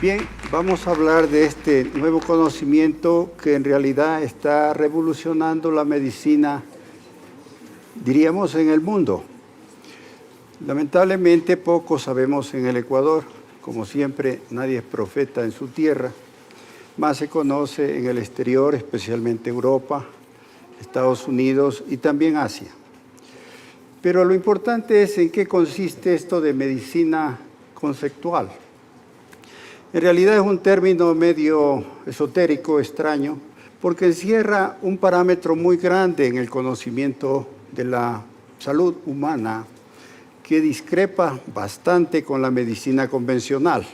Bien, vamos a hablar de este nuevo conocimiento que en realidad está revolucionando la medicina, diríamos, en el mundo. Lamentablemente poco sabemos en el Ecuador. Como siempre, nadie es profeta en su tierra. Más se conoce en el exterior, especialmente Europa, Estados Unidos y también Asia. Pero lo importante es en qué consiste esto de medicina conceptual. En realidad es un término medio esotérico, extraño, porque encierra un parámetro muy grande en el conocimiento de la salud humana que discrepa bastante con la medicina convencional.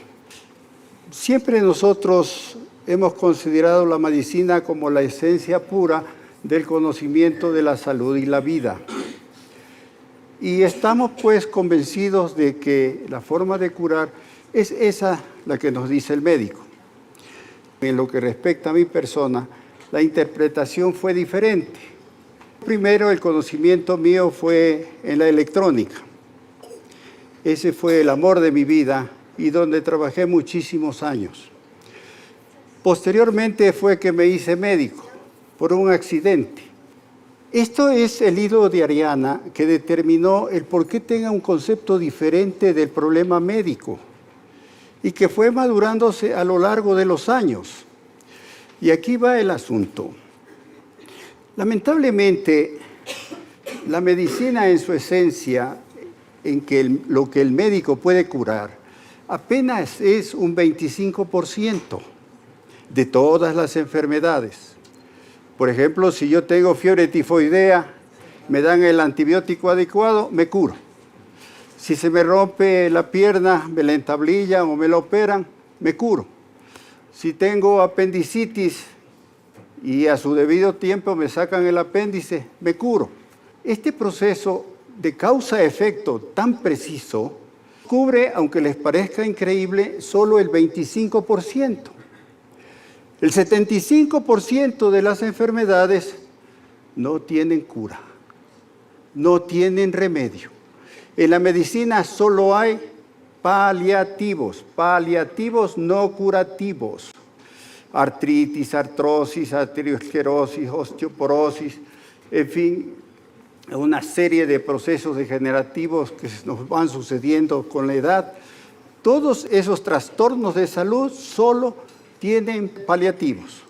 Siempre nosotros hemos considerado la medicina como la esencia pura del conocimiento de la salud y la vida. Y estamos pues convencidos de que la forma de curar es esa la que nos dice el médico. En lo que respecta a mi persona, la interpretación fue diferente. Primero, el conocimiento mío fue en la electrónica. Ese fue el amor de mi vida y donde trabajé muchísimos años. Posteriormente fue que me hice médico por un accidente. Esto es el hilo de Ariana que determinó el por qué tenga un concepto diferente del problema médico y que fue madurándose a lo largo de los años. Y aquí va el asunto. Lamentablemente, la medicina en su esencia, en que lo que el médico puede curar, apenas es un 25% de todas las enfermedades. Por ejemplo, si yo tengo fiebre tifoidea, me dan el antibiótico adecuado, me curo. Si se me rompe la pierna, me la entablillan o me la operan, me curo. Si tengo apendicitis y a su debido tiempo me sacan el apéndice, me curo. Este proceso de causa-efecto tan preciso cubre, aunque les parezca increíble, solo el 25%. El 75% de las enfermedades no tienen cura, no tienen remedio. En la medicina solo hay paliativos no curativos. Artritis, artrosis, arteriosclerosis, osteoporosis, en fin, una serie de procesos degenerativos que nos van sucediendo con la edad. Todos esos trastornos de salud solo tienen paliativos.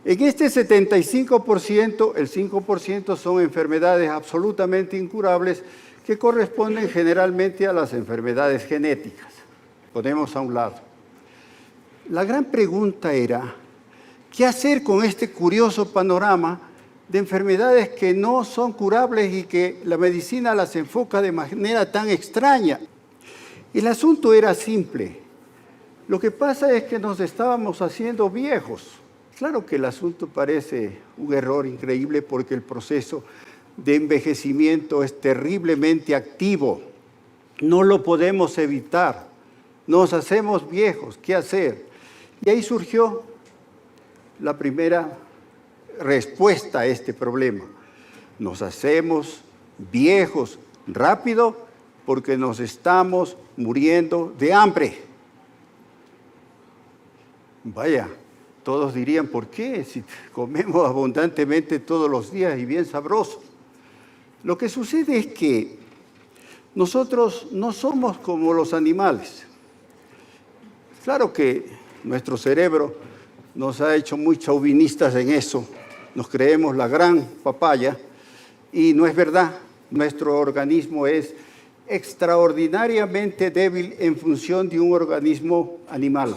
En este 75%, el 5% son enfermedades absolutamente incurables que corresponden generalmente a las enfermedades genéticas. Ponemos a un lado. La gran pregunta era, ¿qué hacer con este curioso panorama de enfermedades que no son curables y que la medicina las enfoca de manera tan extraña? El asunto era simple. Lo que pasa es que nos estábamos haciendo viejos. Claro que el asunto parece un error increíble porque el proceso de envejecimiento es terriblemente activo. No lo podemos evitar. Nos hacemos viejos. ¿Qué hacer? Y ahí surgió la primera respuesta a este problema. Nos hacemos viejos rápido porque nos estamos muriendo de hambre. Vaya, todos dirían, ¿por qué? Si comemos abundantemente todos los días y bien sabroso. Lo que sucede es que nosotros no somos como los animales. Claro que nuestro cerebro nos ha hecho muy chauvinistas en eso. Nos creemos la gran papaya y no es verdad. Nuestro organismo es extraordinariamente débil en función de un organismo animal.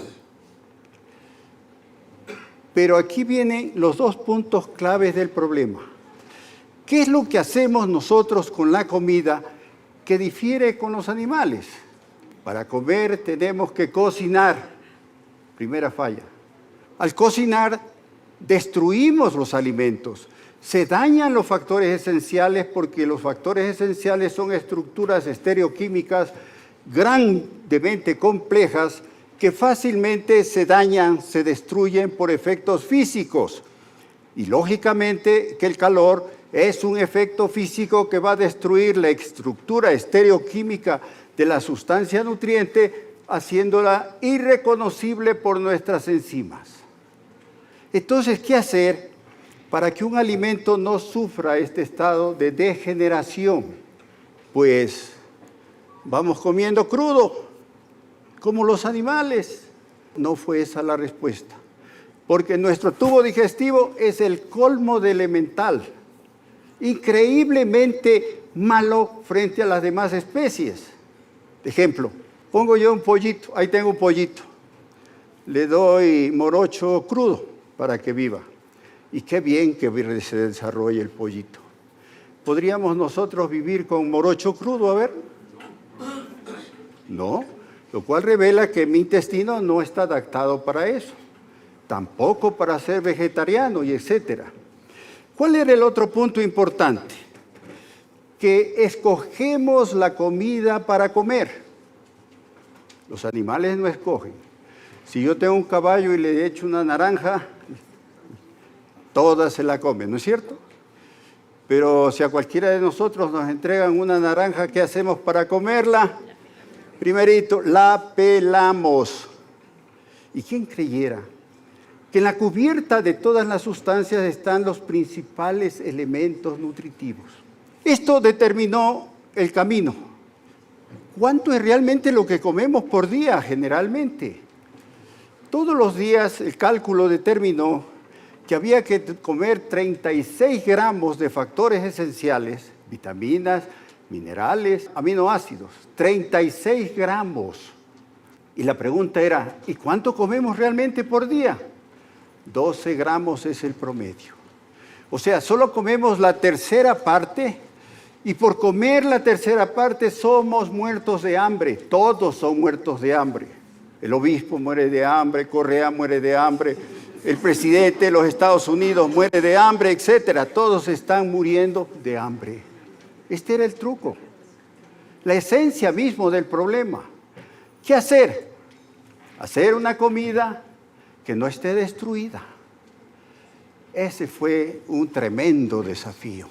Pero aquí vienen los dos puntos claves del problema. ¿Qué es lo que hacemos nosotros con la comida que difiere con los animales? Para comer tenemos que cocinar. Primera falla. Al cocinar destruimos los alimentos. Se dañan los factores esenciales porque los factores esenciales son estructuras estereoquímicas grandemente complejas que fácilmente se dañan, se destruyen por efectos físicos. Y lógicamente que el calor es un efecto físico que va a destruir la estructura estereoquímica de la sustancia nutriente haciéndola irreconocible por nuestras enzimas. Entonces, ¿qué hacer para que un alimento no sufra este estado de degeneración? Pues vamos comiendo crudo, como los animales. No fue esa la respuesta, porque nuestro tubo digestivo es el colmo de elemental, increíblemente malo frente a las demás especies. De ejemplo, pongo yo un pollito, ahí tengo un pollito, le doy morocho crudo para que viva. Y qué bien que se desarrolle el pollito. ¿Podríamos nosotros vivir con morocho crudo? A ver. No, lo cual revela que mi intestino no está adaptado para eso. Tampoco para ser vegetariano y etcétera. ¿Cuál era el otro punto importante? Que escogemos la comida para comer. Los animales no escogen. Si yo tengo un caballo y le echo una naranja, todas se la comen, ¿no es cierto? Pero si a cualquiera de nosotros nos entregan una naranja, ¿qué hacemos para comerla? Primerito, la pelamos. ¿Y quién creyera que en la cubierta de todas las sustancias están los principales elementos nutritivos? Esto determinó el camino. ¿Cuánto es realmente lo que comemos por día generalmente? Todos los días el cálculo determinó que había que comer 36 gramos de factores esenciales, vitaminas, minerales, aminoácidos, 36 gramos. Y la pregunta era, ¿y cuánto comemos realmente por día? 12 gramos es el promedio. O sea, solo comemos la tercera parte y por comer la tercera parte somos muertos de hambre. Todos son muertos de hambre. El obispo muere de hambre, Correa muere de hambre, el presidente de los Estados Unidos muere de hambre, etcétera. Todos están muriendo de hambre. Este era el truco, la esencia mismo del problema. ¿Qué hacer? Hacer una comida que no esté destruida. Ese fue un tremendo desafío.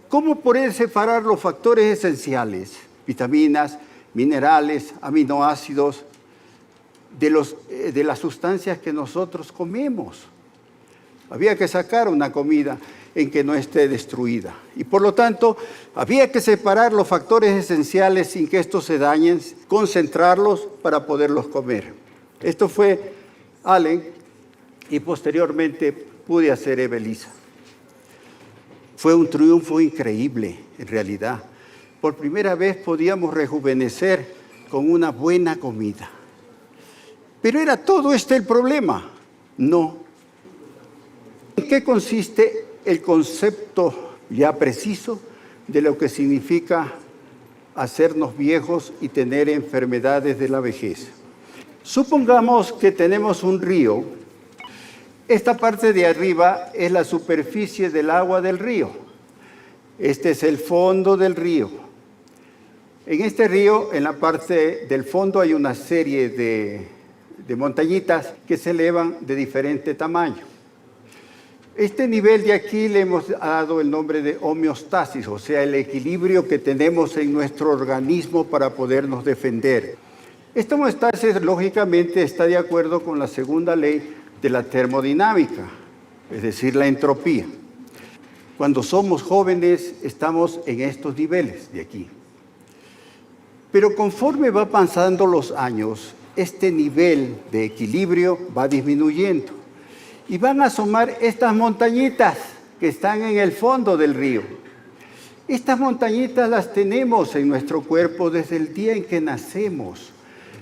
¿Cómo poder separar los factores esenciales, vitaminas, minerales, aminoácidos, de las sustancias que nosotros comemos? Había que sacar una comida en que no esté destruida. Y por lo tanto, había que separar los factores esenciales sin que estos se dañen, concentrarlos para poderlos comer. Esto fue Allen y posteriormente pude hacer Evelisa. Fue un triunfo increíble, en realidad. Por primera vez podíamos rejuvenecer con una buena comida. ¿Pero era todo este el problema? No. ¿En qué consiste el concepto ya preciso de lo que significa hacernos viejos y tener enfermedades de la vejez? Supongamos que tenemos un río. Esta parte de arriba es la superficie del agua del río. Este es el fondo del río. En este río, en la parte del fondo, hay una serie de montañitas que se elevan de diferente tamaño. Este nivel de aquí le hemos dado el nombre de homeostasis, o sea, el equilibrio que tenemos en nuestro organismo para podernos defender. Esta homeostasis, lógicamente, está de acuerdo con la segunda ley de la termodinámica, es decir, la entropía. Cuando somos jóvenes, estamos en estos niveles de aquí. Pero conforme va pasando los años, este nivel de equilibrio va disminuyendo. Y van a asomar estas montañitas que están en el fondo del río. Estas montañitas las tenemos en nuestro cuerpo desde el día en que nacemos.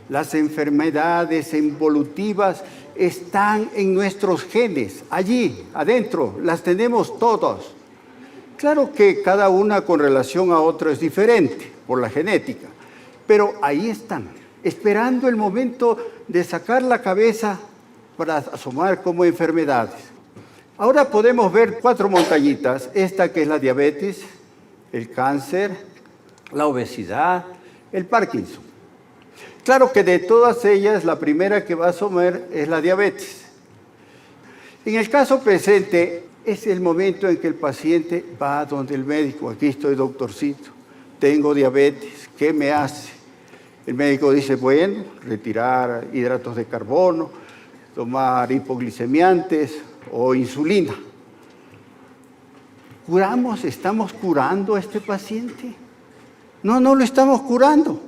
Las enfermedades evolutivas están en nuestros genes, allí, adentro, las tenemos todos. Claro que cada una con relación a otra es diferente por la genética, pero ahí están, esperando el momento de sacar la cabeza para asomar como enfermedades. Ahora podemos ver 4 montañitas, esta que es la diabetes, el cáncer, la obesidad, el Parkinson. Claro que de todas ellas, la primera que va a asomar es la diabetes. En el caso presente, es el momento en que el paciente va a donde el médico. Aquí estoy, doctorcito, tengo diabetes, ¿qué me hace? El médico dice, bueno, retirar hidratos de carbono, tomar hipoglicemiantes o insulina. ¿Curamos? ¿Estamos curando a este paciente? No, no lo estamos curando.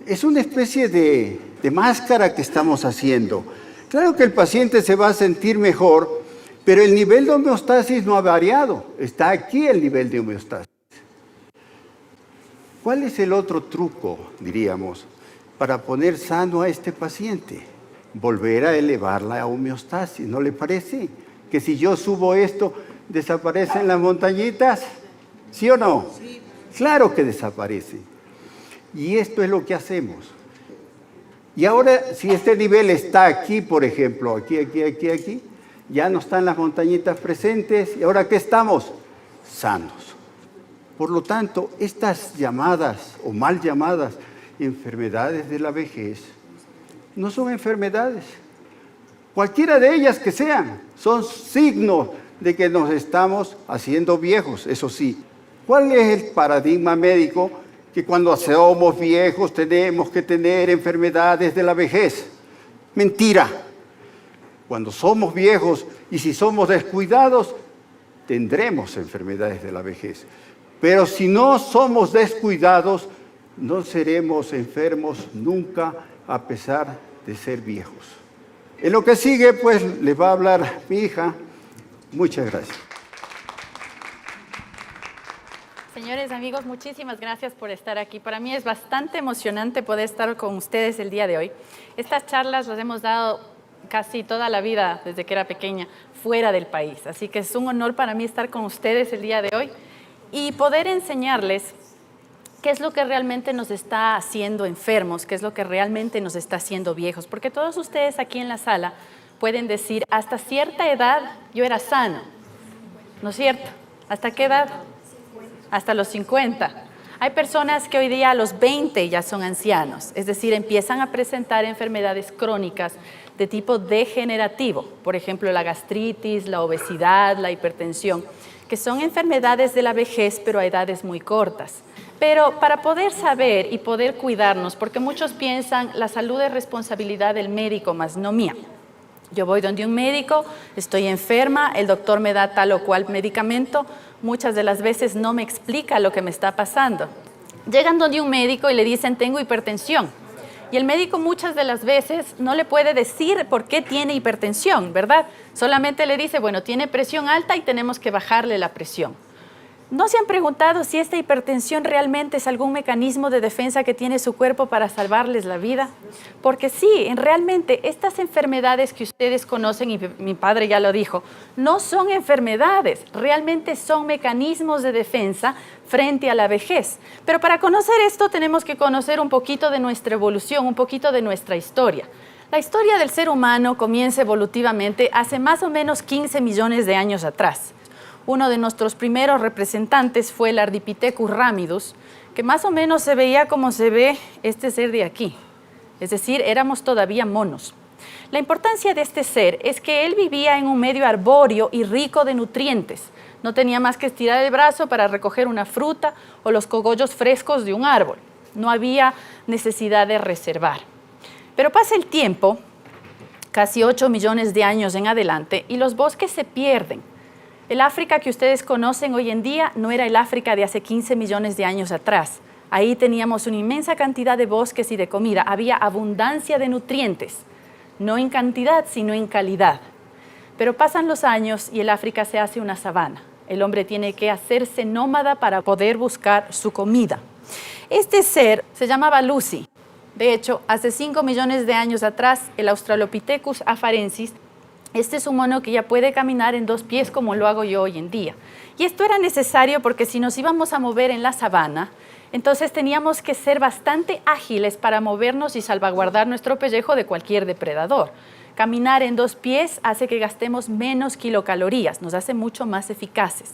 Es una especie de máscara que estamos haciendo. Claro que el paciente se va a sentir mejor, pero el nivel de homeostasis no ha variado. Está aquí el nivel de homeostasis. ¿Cuál es el otro truco, diríamos, para poner sano a este paciente? Volver a elevar la homeostasis, ¿no le parece? Que si yo subo esto, ¿desaparecen las montañitas? ¿Sí o no? Sí. Claro que desaparece. Y esto es lo que hacemos. Y ahora, si este nivel está aquí, por ejemplo, aquí, ya no están las montañitas presentes, ¿y ahora qué estamos? Sanos. Por lo tanto, estas llamadas o mal llamadas enfermedades de la vejez no son enfermedades. Cualquiera de ellas que sean, son signos de que nos estamos haciendo viejos, eso sí. ¿Cuál es el paradigma médico? Que cuando somos viejos tenemos que tener enfermedades de la vejez. Mentira. Cuando somos viejos y si somos descuidados, tendremos enfermedades de la vejez. Pero si no somos descuidados, no seremos enfermos nunca a pesar de ser viejos. En lo que sigue, pues, les va a hablar mi hija. Muchas gracias. Señores, amigos, muchísimas gracias por estar aquí. Para mí es bastante emocionante poder estar con ustedes el día de hoy. Estas charlas las hemos dado casi toda la vida, desde que era pequeña, fuera del país. Así que es un honor para mí estar con ustedes el día de hoy y poder enseñarles qué es lo que realmente nos está haciendo enfermos, qué es lo que realmente nos está haciendo viejos. Porque todos ustedes aquí en la sala pueden decir, hasta cierta edad yo era sano, ¿no es cierto? ¿Hasta qué edad? Hasta los 50. Hay personas que hoy día a los 20 ya son ancianos, es decir, empiezan a presentar enfermedades crónicas de tipo degenerativo, por ejemplo, la gastritis, la obesidad, la hipertensión, que son enfermedades de la vejez, pero a edades muy cortas. Pero para poder saber y poder cuidarnos, porque muchos piensan, la salud es responsabilidad del médico, más no mía. Yo voy donde un médico, estoy enferma, el doctor me da tal o cual medicamento, muchas de las veces no me explica lo que me está pasando. Llegan donde un médico y le dicen, tengo hipertensión. Y el médico muchas de las veces no le puede decir por qué tiene hipertensión, ¿verdad? Solamente le dice, bueno, tiene presión alta y tenemos que bajarle la presión. ¿No se han preguntado si esta hipertensión realmente es algún mecanismo de defensa que tiene su cuerpo para salvarles la vida? Porque sí, realmente estas enfermedades que ustedes conocen, y mi padre ya lo dijo, no son enfermedades, realmente son mecanismos de defensa frente a la vejez. Pero para conocer esto tenemos que conocer un poquito de nuestra evolución, un poquito de nuestra historia. La historia del ser humano comienza evolutivamente hace más o menos 15 millones de años atrás. Uno de nuestros primeros representantes fue el Ardipithecus ramidus, que más o menos se veía como se ve este ser de aquí. Es decir, éramos todavía monos. La importancia de este ser es que él vivía en un medio arbóreo y rico de nutrientes. No tenía más que estirar el brazo para recoger una fruta o los cogollos frescos de un árbol. No había necesidad de reservar. Pero pasa el tiempo, casi 8 millones de años en adelante, y los bosques se pierden. El África que ustedes conocen hoy en día no era el África de hace 15 millones de años atrás. Ahí teníamos una inmensa cantidad de bosques y de comida. Había abundancia de nutrientes, no en cantidad, sino en calidad. Pero pasan los años y el África se hace una sabana. El hombre tiene que hacerse nómada para poder buscar su comida. Este ser se llamaba Lucy. De hecho, hace 5 millones de años atrás, el Australopithecus afarensis, este es un mono que ya puede caminar en 2 pies como lo hago yo hoy en día. Y esto era necesario porque si nos íbamos a mover en la sabana, entonces teníamos que ser bastante ágiles para movernos y salvaguardar nuestro pellejo de cualquier depredador. Caminar en 2 pies hace que gastemos menos kilocalorías, nos hace mucho más eficaces.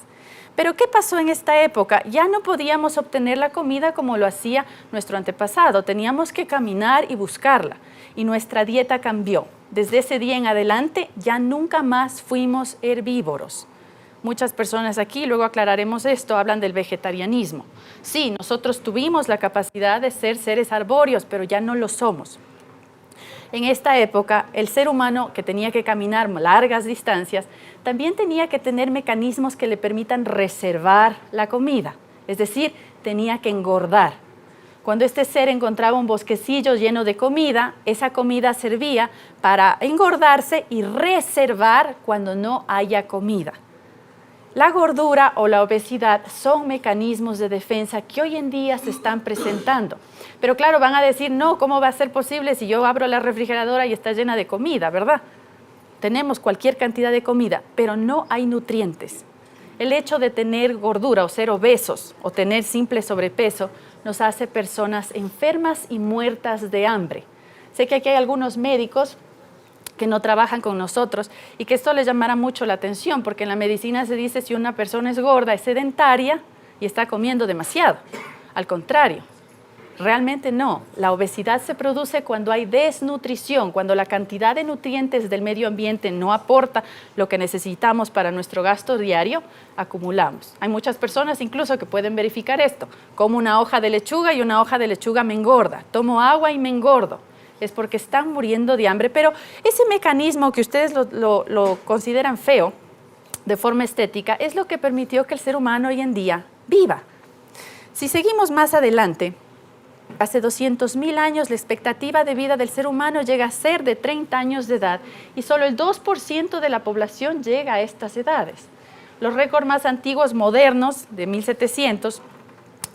Pero ¿qué pasó en esta época? Ya no podíamos obtener la comida como lo hacía nuestro antepasado, teníamos que caminar y buscarla. Y nuestra dieta cambió. Desde ese día en adelante ya nunca más fuimos herbívoros. muchas personas aquí, luego aclararemos esto, hablan del vegetarianismo. Sí, nosotros tuvimos la capacidad de ser seres arbóreos, pero ya no lo somos. En esta época, el ser humano que tenía que caminar largas distancias, también tenía que tener mecanismos que le permitan reservar la comida, es decir, tenía que engordar. Cuando este ser encontraba un bosquecillo lleno de comida, esa comida servía para engordarse y reservar cuando no haya comida. La gordura o la obesidad son mecanismos de defensa que hoy en día se están presentando. Pero claro, van a decir, no, ¿cómo va a ser posible si yo abro la refrigeradora y está llena de comida, verdad? Tenemos cualquier cantidad de comida, pero no hay nutrientes. El hecho de tener gordura o ser obesos o tener simple sobrepeso nos hace personas enfermas y muertas de hambre. Sé que aquí hay algunos médicos que no trabajan con nosotros y que esto les llamará mucho la atención, porque en la medicina se dice si una persona es gorda, es sedentaria y está comiendo demasiado. Al contrario, realmente no. La obesidad se produce cuando hay desnutrición, cuando la cantidad de nutrientes del medio ambiente no aporta lo que necesitamos para nuestro gasto diario, acumulamos. Hay muchas personas incluso que pueden verificar esto. Como una hoja de lechuga y una hoja de lechuga me engorda. Tomo agua y me engordo. Es porque están muriendo de hambre, pero ese mecanismo que ustedes lo consideran feo de forma estética es lo que permitió que el ser humano hoy en día viva. Si seguimos más adelante, hace 200.000 años la expectativa de vida del ser humano llega a ser de 30 años de edad y solo el 2% de la población llega a estas edades. Los récords más antiguos modernos, de 1700,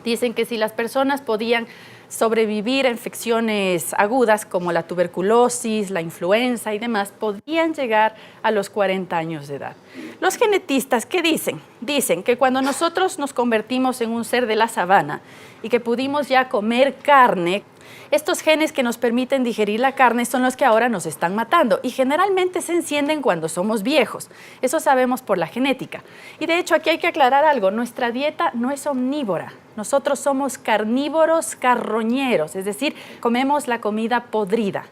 dicen que si las personas podían sobrevivir a infecciones agudas como la tuberculosis, la influenza y demás, podían llegar a los 40 años de edad. Los genetistas, ¿qué dicen? Dicen que cuando nosotros nos convertimos en un ser de la sabana y que pudimos ya comer carne, estos genes que nos permiten digerir la carne son los que ahora nos están matando y generalmente se encienden cuando somos viejos. Eso sabemos por la genética. Y de hecho aquí hay que aclarar algo, nuestra dieta no es omnívora. Nosotros somos carnívoros carroñeros, es decir, comemos la comida podrida.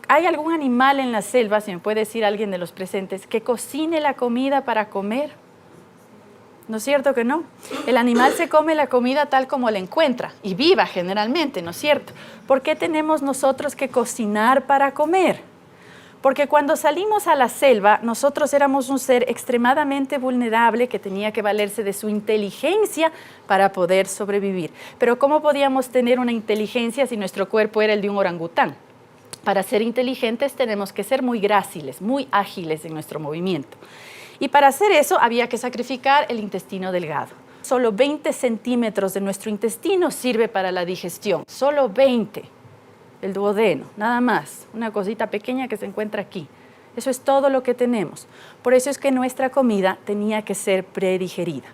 ¿Hay algún animal en la selva, si me puede decir alguien de los presentes, que cocine la comida para comer? ¿No es cierto que no? El animal se come la comida tal como la encuentra y viva generalmente, ¿no es cierto? ¿Por qué tenemos nosotros que cocinar para comer? Porque cuando salimos a la selva, nosotros éramos un ser extremadamente vulnerable que tenía que valerse de su inteligencia para poder sobrevivir. Pero ¿cómo podíamos tener una inteligencia si nuestro cuerpo era el de un orangután? Para ser inteligentes tenemos que ser muy gráciles, muy ágiles en nuestro movimiento. Y para hacer eso había que sacrificar el intestino delgado. Solo 20 centímetros de nuestro intestino sirve para la digestión, solo 20. El duodeno, nada más, una cosita pequeña que se encuentra aquí. Eso es todo lo que tenemos. Por eso es que nuestra comida tenía que ser predigerida.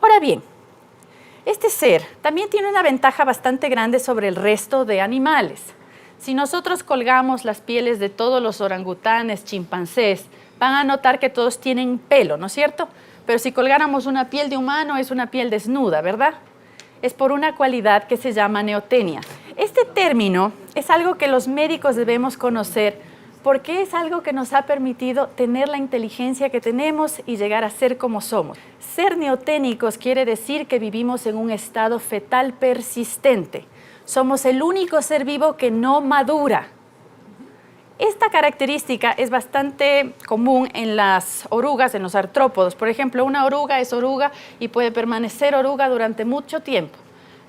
Ahora bien, este ser también tiene una ventaja bastante grande sobre el resto de animales. Si nosotros colgamos las pieles de todos los orangutanes, chimpancés, van a notar que todos tienen pelo, ¿no es cierto? Pero si colgáramos una piel de humano es una piel desnuda, ¿verdad? Es por una cualidad que se llama neotenia. Este término es algo que los médicos debemos conocer porque es algo que nos ha permitido tener la inteligencia que tenemos y llegar a ser como somos. Ser neoténicos quiere decir que vivimos en un estado fetal persistente. Somos el único ser vivo que no madura. Esta característica es bastante común en las orugas, en los artrópodos. Por ejemplo, una oruga es oruga y puede permanecer oruga durante mucho tiempo.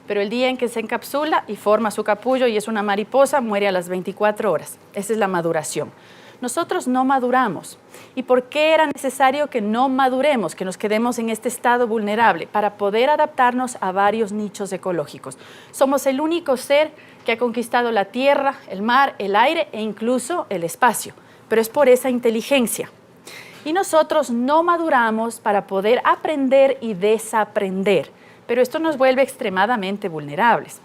Pero el día en que se encapsula y forma su capullo y es una mariposa, muere a las 24 horas. Esa es la maduración. Nosotros no maduramos. ¿Y por qué era necesario que no maduremos, que nos quedemos en este estado vulnerable? Para poder adaptarnos a varios nichos ecológicos. Somos el único ser que ha conquistado la tierra, el mar, el aire e incluso el espacio. Pero es por esa inteligencia. Y nosotros no maduramos para poder aprender y desaprender. Pero esto nos vuelve extremadamente vulnerables.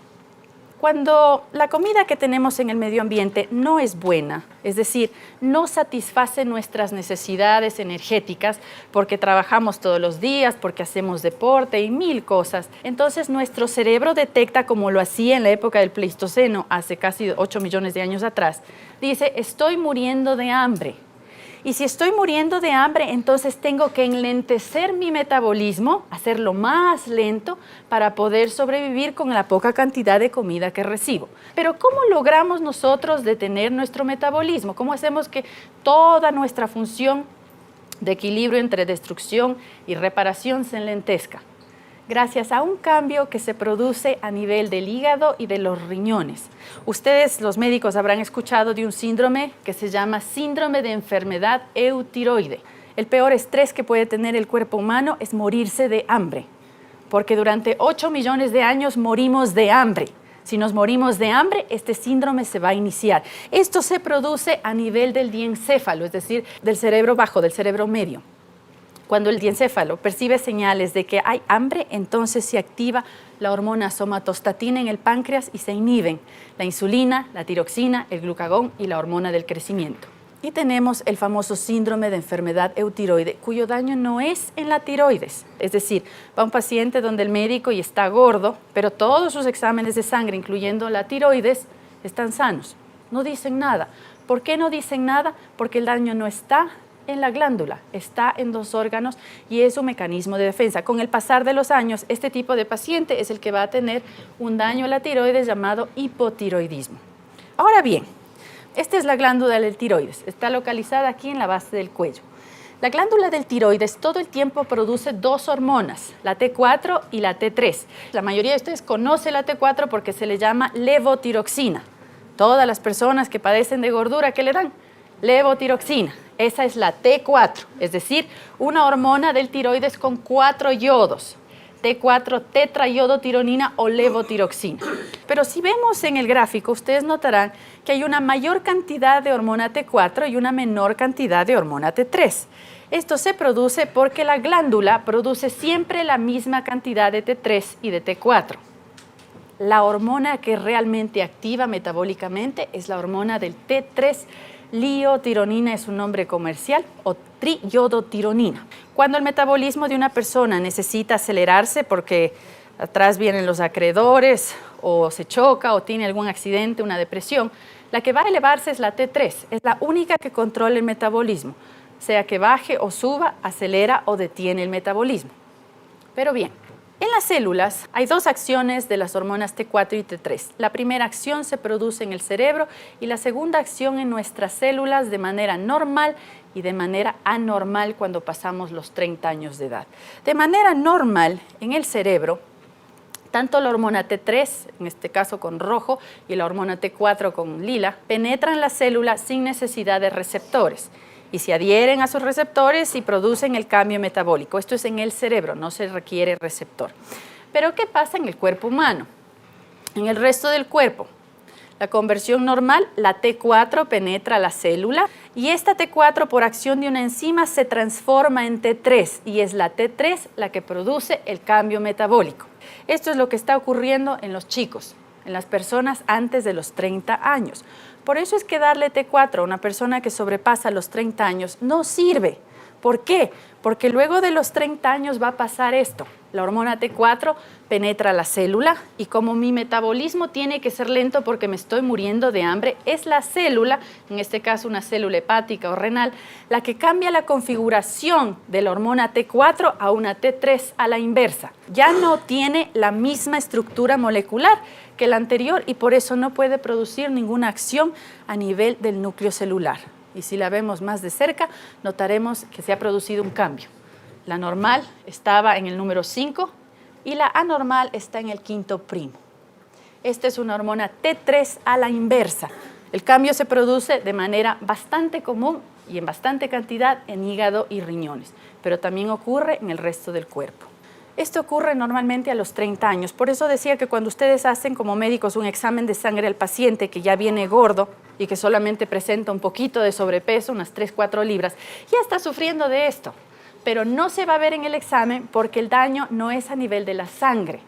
Cuando la comida que tenemos en el medio ambiente no es buena, es decir, no satisface nuestras necesidades energéticas porque trabajamos todos los días, porque hacemos deporte y mil cosas, entonces nuestro cerebro detecta, como lo hacía en la época del Pleistoceno, hace casi 8 millones de años atrás, dice, estoy muriendo de hambre. Y si estoy muriendo de hambre, entonces tengo que enlentecer mi metabolismo, hacerlo más lento para poder sobrevivir con la poca cantidad de comida que recibo. Pero ¿cómo logramos nosotros detener nuestro metabolismo? ¿Cómo hacemos que toda nuestra función de equilibrio entre destrucción y reparación se enlentezca? Gracias a un cambio que se produce a nivel del hígado y de los riñones. Ustedes, los médicos, habrán escuchado de un síndrome que se llama síndrome de enfermedad eutiroide. El peor estrés que puede tener el cuerpo humano es morirse de hambre, porque durante 8 millones de años morimos de hambre. Si nos morimos de hambre, este síndrome se va a iniciar. Esto se produce a nivel del diencéfalo, es decir, del cerebro bajo, del cerebro medio. Cuando el diencéfalo percibe señales de que hay hambre, entonces se activa la hormona somatostatina en el páncreas y se inhiben la insulina, la tiroxina, el glucagón y la hormona del crecimiento. Y tenemos el famoso síndrome de enfermedad eutiroide, cuyo daño no es en la tiroides. Es decir, va un paciente donde el médico y está gordo, pero todos sus exámenes de sangre, incluyendo la tiroides, están sanos. No dicen nada. ¿Por qué no dicen nada? Porque el daño no está en la glándula, está en 2 órganos y es un mecanismo de defensa. Con el pasar de los años, este tipo de paciente es el que va a tener un daño a la tiroides llamado hipotiroidismo. Ahora bien, esta es la glándula del tiroides, está localizada aquí en la base del cuello. La glándula del tiroides todo el tiempo produce 2 hormonas, la T4 y la T3. La mayoría de ustedes conoce la T4 porque se le llama levotiroxina. Todas las personas que padecen de gordura, ¿qué le dan? Levotiroxina. Esa es la T4, es decir, una hormona del tiroides con 4 yodos. T4, tetrayodotironina o levotiroxina. Pero si vemos en el gráfico, ustedes notarán que hay una mayor cantidad de hormona T4 y una menor cantidad de hormona T3. Esto se produce porque la glándula produce siempre la misma cantidad de T3 y de T4. La hormona que realmente activa metabólicamente es la hormona del T3. Liotironina es un nombre comercial, o triyodotironina. Cuando el metabolismo de una persona necesita acelerarse porque atrás vienen los acreedores o se choca o tiene algún accidente, una depresión, la que va a elevarse es la T3, es la única que controla el metabolismo, sea que baje o suba, acelera o detiene el metabolismo. Pero bien, en las células hay 2 acciones de las hormonas T4 y T3. La primera acción se produce en el cerebro y la segunda acción en nuestras células de manera normal y de manera anormal cuando pasamos los 30 años de edad. De manera normal, en el cerebro, tanto la hormona T3, en este caso con rojo, y la hormona T4 con lila, penetran la célula sin necesidad de receptores y se adhieren a sus receptores y producen el cambio metabólico. Esto es en el cerebro, no se requiere receptor. Pero ¿qué pasa en el cuerpo humano? En el resto del cuerpo, la conversión normal, la T4 penetra la célula y esta T4 por acción de una enzima se transforma en T3 y es la T3 la que produce el cambio metabólico. Esto es lo que está ocurriendo en los chicos, en las personas antes de los 30 años. Por eso es que darle T4 a una persona que sobrepasa los 30 años no sirve. ¿Por qué? Porque luego de los 30 años va a pasar esto. La hormona T4 penetra la célula y como mi metabolismo tiene que ser lento porque me estoy muriendo de hambre, es la célula, en este caso una célula hepática o renal, la que cambia la configuración de la hormona T4 a una T3 a la inversa. Ya no tiene la misma estructura molecular que la anterior y por eso no puede producir ninguna acción a nivel del núcleo celular. Y si la vemos más de cerca, notaremos que se ha producido un cambio. La normal estaba en el número 5 y la anormal está en el 5'. Esta es una hormona T3 a la inversa. El cambio se produce de manera bastante común y en bastante cantidad en hígado y riñones, pero también ocurre en el resto del cuerpo. Esto ocurre normalmente a los 30 años. Por eso decía que cuando ustedes hacen como médicos un examen de sangre al paciente que ya viene gordo y que solamente presenta un poquito de sobrepeso, unas 3-4 libras, ya está sufriendo de esto. Pero no se va a ver en el examen porque el daño no es a nivel de la sangre,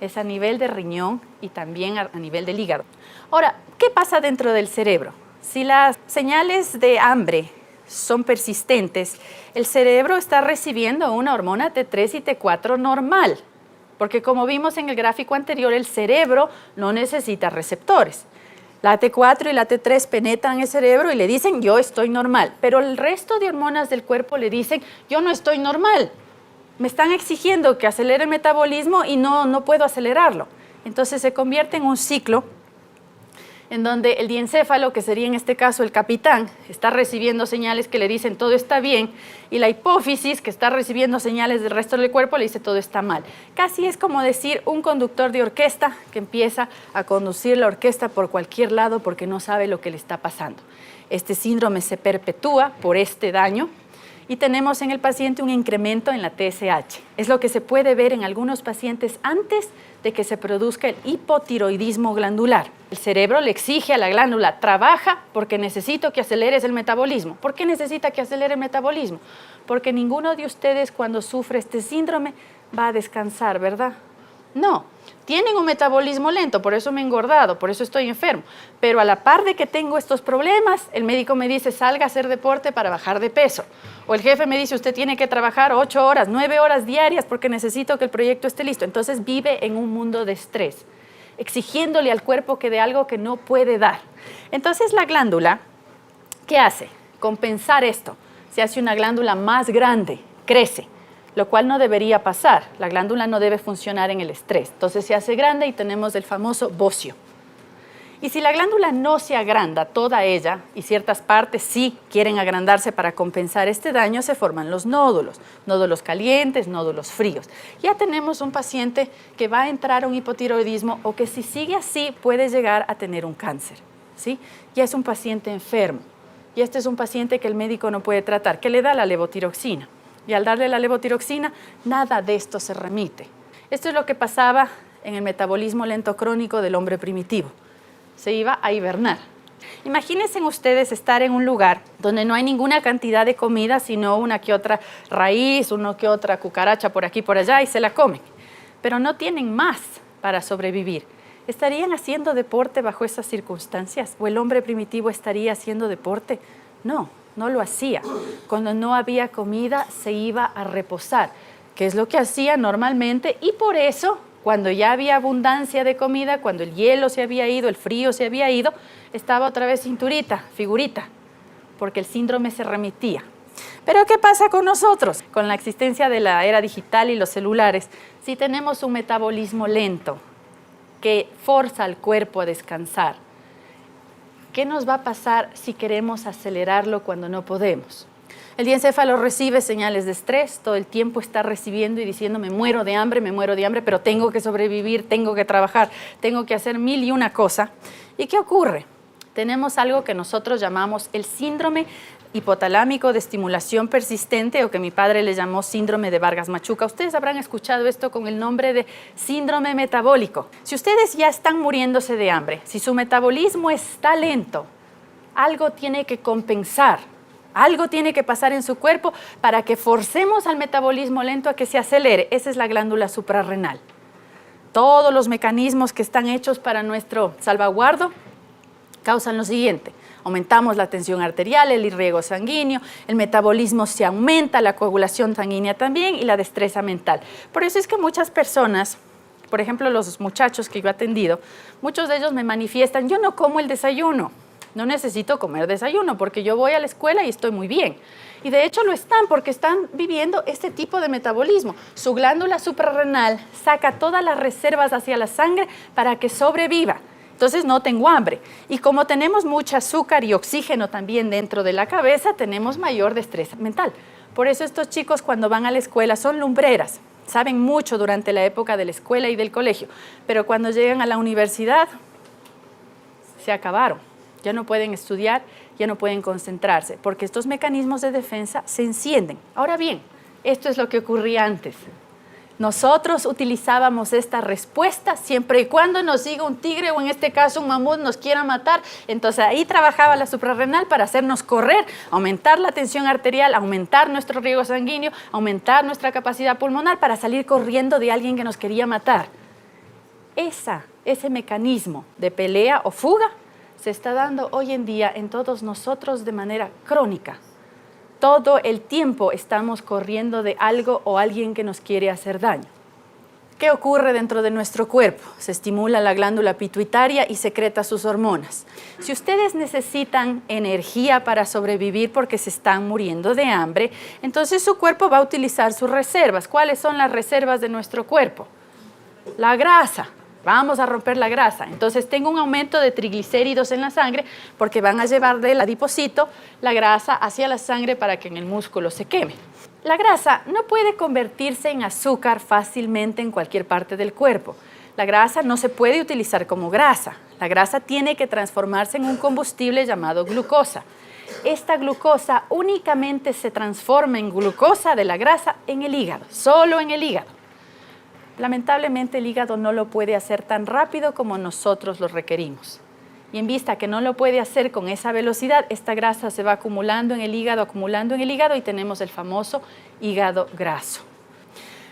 es a nivel de riñón y también a nivel del hígado. Ahora, ¿qué pasa dentro del cerebro? Si las señales de hambre son persistentes, el cerebro está recibiendo una hormona T3 y T4 normal, porque como vimos en el gráfico anterior, el cerebro no necesita receptores. La T4 y la T3 penetran el cerebro y le dicen, yo estoy normal. Pero el resto de hormonas del cuerpo le dicen, yo no estoy normal. Me están exigiendo que acelere el metabolismo y no puedo acelerarlo. Entonces se convierte en un ciclo en donde el diencéfalo, que sería en este caso el capitán, está recibiendo señales que le dicen todo está bien, y la hipófisis, que está recibiendo señales del resto del cuerpo, le dice todo está mal. Casi es como decir un conductor de orquesta que empieza a conducir la orquesta por cualquier lado porque no sabe lo que le está pasando. Este síndrome se perpetúa por este daño y tenemos en el paciente un incremento en la TSH. Es lo que se puede ver en algunos pacientes antes de que se produzca el hipotiroidismo glandular. El cerebro le exige a la glándula, trabaja porque necesito que aceleres el metabolismo. ¿Por qué necesita que acelere el metabolismo? Porque ninguno de ustedes cuando sufre este síndrome va a descansar, ¿verdad? No, tienen un metabolismo lento, por eso me he engordado, por eso estoy enfermo. Pero a la par de que tengo estos problemas, el médico me dice, salga a hacer deporte para bajar de peso. O el jefe me dice, usted tiene que trabajar 8 horas, 9 horas diarias porque necesito que el proyecto esté listo. Entonces vive en un mundo de estrés, exigiéndole al cuerpo que dé algo que no puede dar. Entonces la glándula, ¿qué hace? Compensar esto. Se hace una glándula más grande, crece, lo cual no debería pasar. La glándula no debe funcionar en el estrés. Entonces se hace grande y tenemos el famoso bocio. Y si la glándula no se agranda, toda ella, y ciertas partes sí quieren agrandarse para compensar este daño, se forman los nódulos calientes, nódulos fríos. Ya tenemos un paciente que va a entrar a un hipotiroidismo o que si sigue así puede llegar a tener un cáncer, ¿sí? Ya es un paciente enfermo. Y este es un paciente que el médico no puede tratar, que le da la levotiroxina. Y al darle la levotiroxina, nada de esto se remite. Esto es lo que pasaba en el metabolismo lento crónico del hombre primitivo. Se iba a hibernar. Imagínense ustedes estar en un lugar donde no hay ninguna cantidad de comida, sino una que otra raíz, una que otra cucaracha por aquí por allá y se la comen. Pero no tienen más para sobrevivir. ¿Estarían haciendo deporte bajo esas circunstancias? ¿O el hombre primitivo estaría haciendo deporte? No, no lo hacía. Cuando no había comida se iba a reposar, que es lo que hacía normalmente, y por eso cuando ya había abundancia de comida, cuando el hielo se había ido, el frío se había ido, estaba otra vez cinturita, figurita, porque el síndrome se remitía. Pero ¿qué pasa con nosotros? Con la existencia de la era digital y los celulares, si tenemos un metabolismo lento que forza al cuerpo a descansar, ¿qué nos va a pasar si queremos acelerarlo cuando no podemos? El diencéfalo recibe señales de estrés, todo el tiempo está recibiendo y diciendo me muero de hambre, pero tengo que sobrevivir, tengo que trabajar, tengo que hacer 1001 cosas. ¿Y qué ocurre? Tenemos algo que nosotros llamamos el síndrome hipotalámico de estimulación persistente, o que mi padre le llamó síndrome de Vargas Machuca. Ustedes habrán escuchado esto con el nombre de síndrome metabólico. Si ustedes ya están muriéndose de hambre, si su metabolismo está lento, algo tiene que compensar. Algo tiene que pasar en su cuerpo para que forcemos al metabolismo lento a que se acelere. Esa es la glándula suprarrenal. Todos los mecanismos que están hechos para nuestro salvaguardo causan lo siguiente. Aumentamos la tensión arterial, el irriego sanguíneo, el metabolismo se aumenta, la coagulación sanguínea también y la destreza mental. Por eso es que muchas personas, por ejemplo los muchachos que yo he atendido, muchos de ellos me manifiestan, yo no como el desayuno. No necesito comer desayuno porque yo voy a la escuela y estoy muy bien. Y de hecho lo están porque están viviendo este tipo de metabolismo. Su glándula suprarrenal saca todas las reservas hacia la sangre para que sobreviva. Entonces no tengo hambre. Y como tenemos mucho azúcar y oxígeno también dentro de la cabeza, tenemos mayor destreza mental. Por eso estos chicos cuando van a la escuela son lumbreras. Saben mucho durante la época de la escuela y del colegio. Pero cuando llegan a la universidad, se acabaron. Ya no pueden estudiar, ya no pueden concentrarse, porque estos mecanismos de defensa se encienden. Ahora bien, esto es lo que ocurría antes. Nosotros utilizábamos esta respuesta siempre y cuando nos siga un tigre o en este caso un mamut nos quiera matar. Entonces ahí trabajaba la suprarrenal para hacernos correr, aumentar la tensión arterial, aumentar nuestro riego sanguíneo, aumentar nuestra capacidad pulmonar para salir corriendo de alguien que nos quería matar. Ese mecanismo de pelea o fuga se está dando hoy en día en todos nosotros de manera crónica. Todo el tiempo estamos corriendo de algo o alguien que nos quiere hacer daño. ¿Qué ocurre dentro de nuestro cuerpo? Se estimula la glándula pituitaria y secreta sus hormonas. Si ustedes necesitan energía para sobrevivir porque se están muriendo de hambre, entonces su cuerpo va a utilizar sus reservas. ¿Cuáles son las reservas de nuestro cuerpo? La grasa. Vamos a romper la grasa. Entonces tengo un aumento de triglicéridos en la sangre porque van a llevar del adipocito la grasa hacia la sangre para que en el músculo se queme. La grasa no puede convertirse en azúcar fácilmente en cualquier parte del cuerpo. La grasa no se puede utilizar como grasa. La grasa tiene que transformarse en un combustible llamado glucosa. Esta glucosa únicamente se transforma en glucosa de la grasa en el hígado, solo en el hígado. Lamentablemente el hígado no lo puede hacer tan rápido como nosotros lo requerimos. Y en vista que no lo puede hacer con esa velocidad, esta grasa se va acumulando en el hígado y tenemos el famoso hígado graso.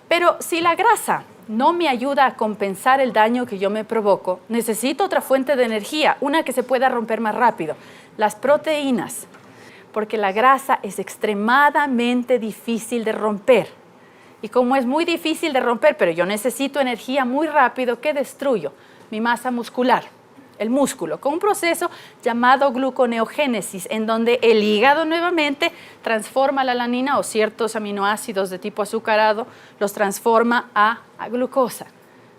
Pero si la grasa no me ayuda a compensar el daño que yo me provoco, necesito otra fuente de energía, una que se pueda romper más rápido, las proteínas, porque la grasa es extremadamente difícil de romper. Y como es muy difícil de romper, pero yo necesito energía muy rápido, ¿qué destruyo? Mi masa muscular. El músculo, con un proceso llamado gluconeogénesis, en donde el hígado nuevamente transforma la alanina o ciertos aminoácidos de tipo azucarado, los transforma a glucosa.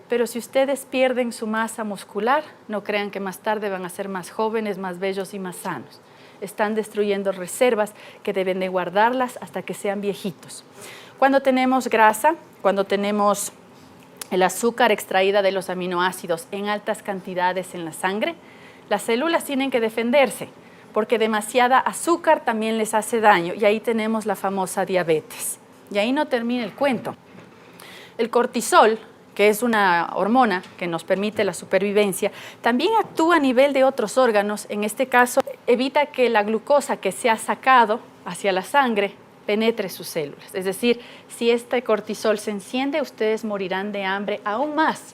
Pero si ustedes pierden su masa muscular, no crean que más tarde van a ser más jóvenes, más bellos y más sanos. Están destruyendo reservas que deben de guardarlas hasta que sean viejitos. Cuando tenemos grasa, cuando tenemos el azúcar extraída de los aminoácidos en altas cantidades en la sangre, las células tienen que defenderse porque demasiada azúcar también les hace daño y ahí tenemos la famosa diabetes. Y ahí no termina el cuento. El cortisol, que es una hormona que nos permite la supervivencia, también actúa a nivel de otros órganos. En este caso, evita que la glucosa que se ha sacado hacia la sangre penetre sus células. Es decir, si este cortisol se enciende, ustedes morirán de hambre aún más,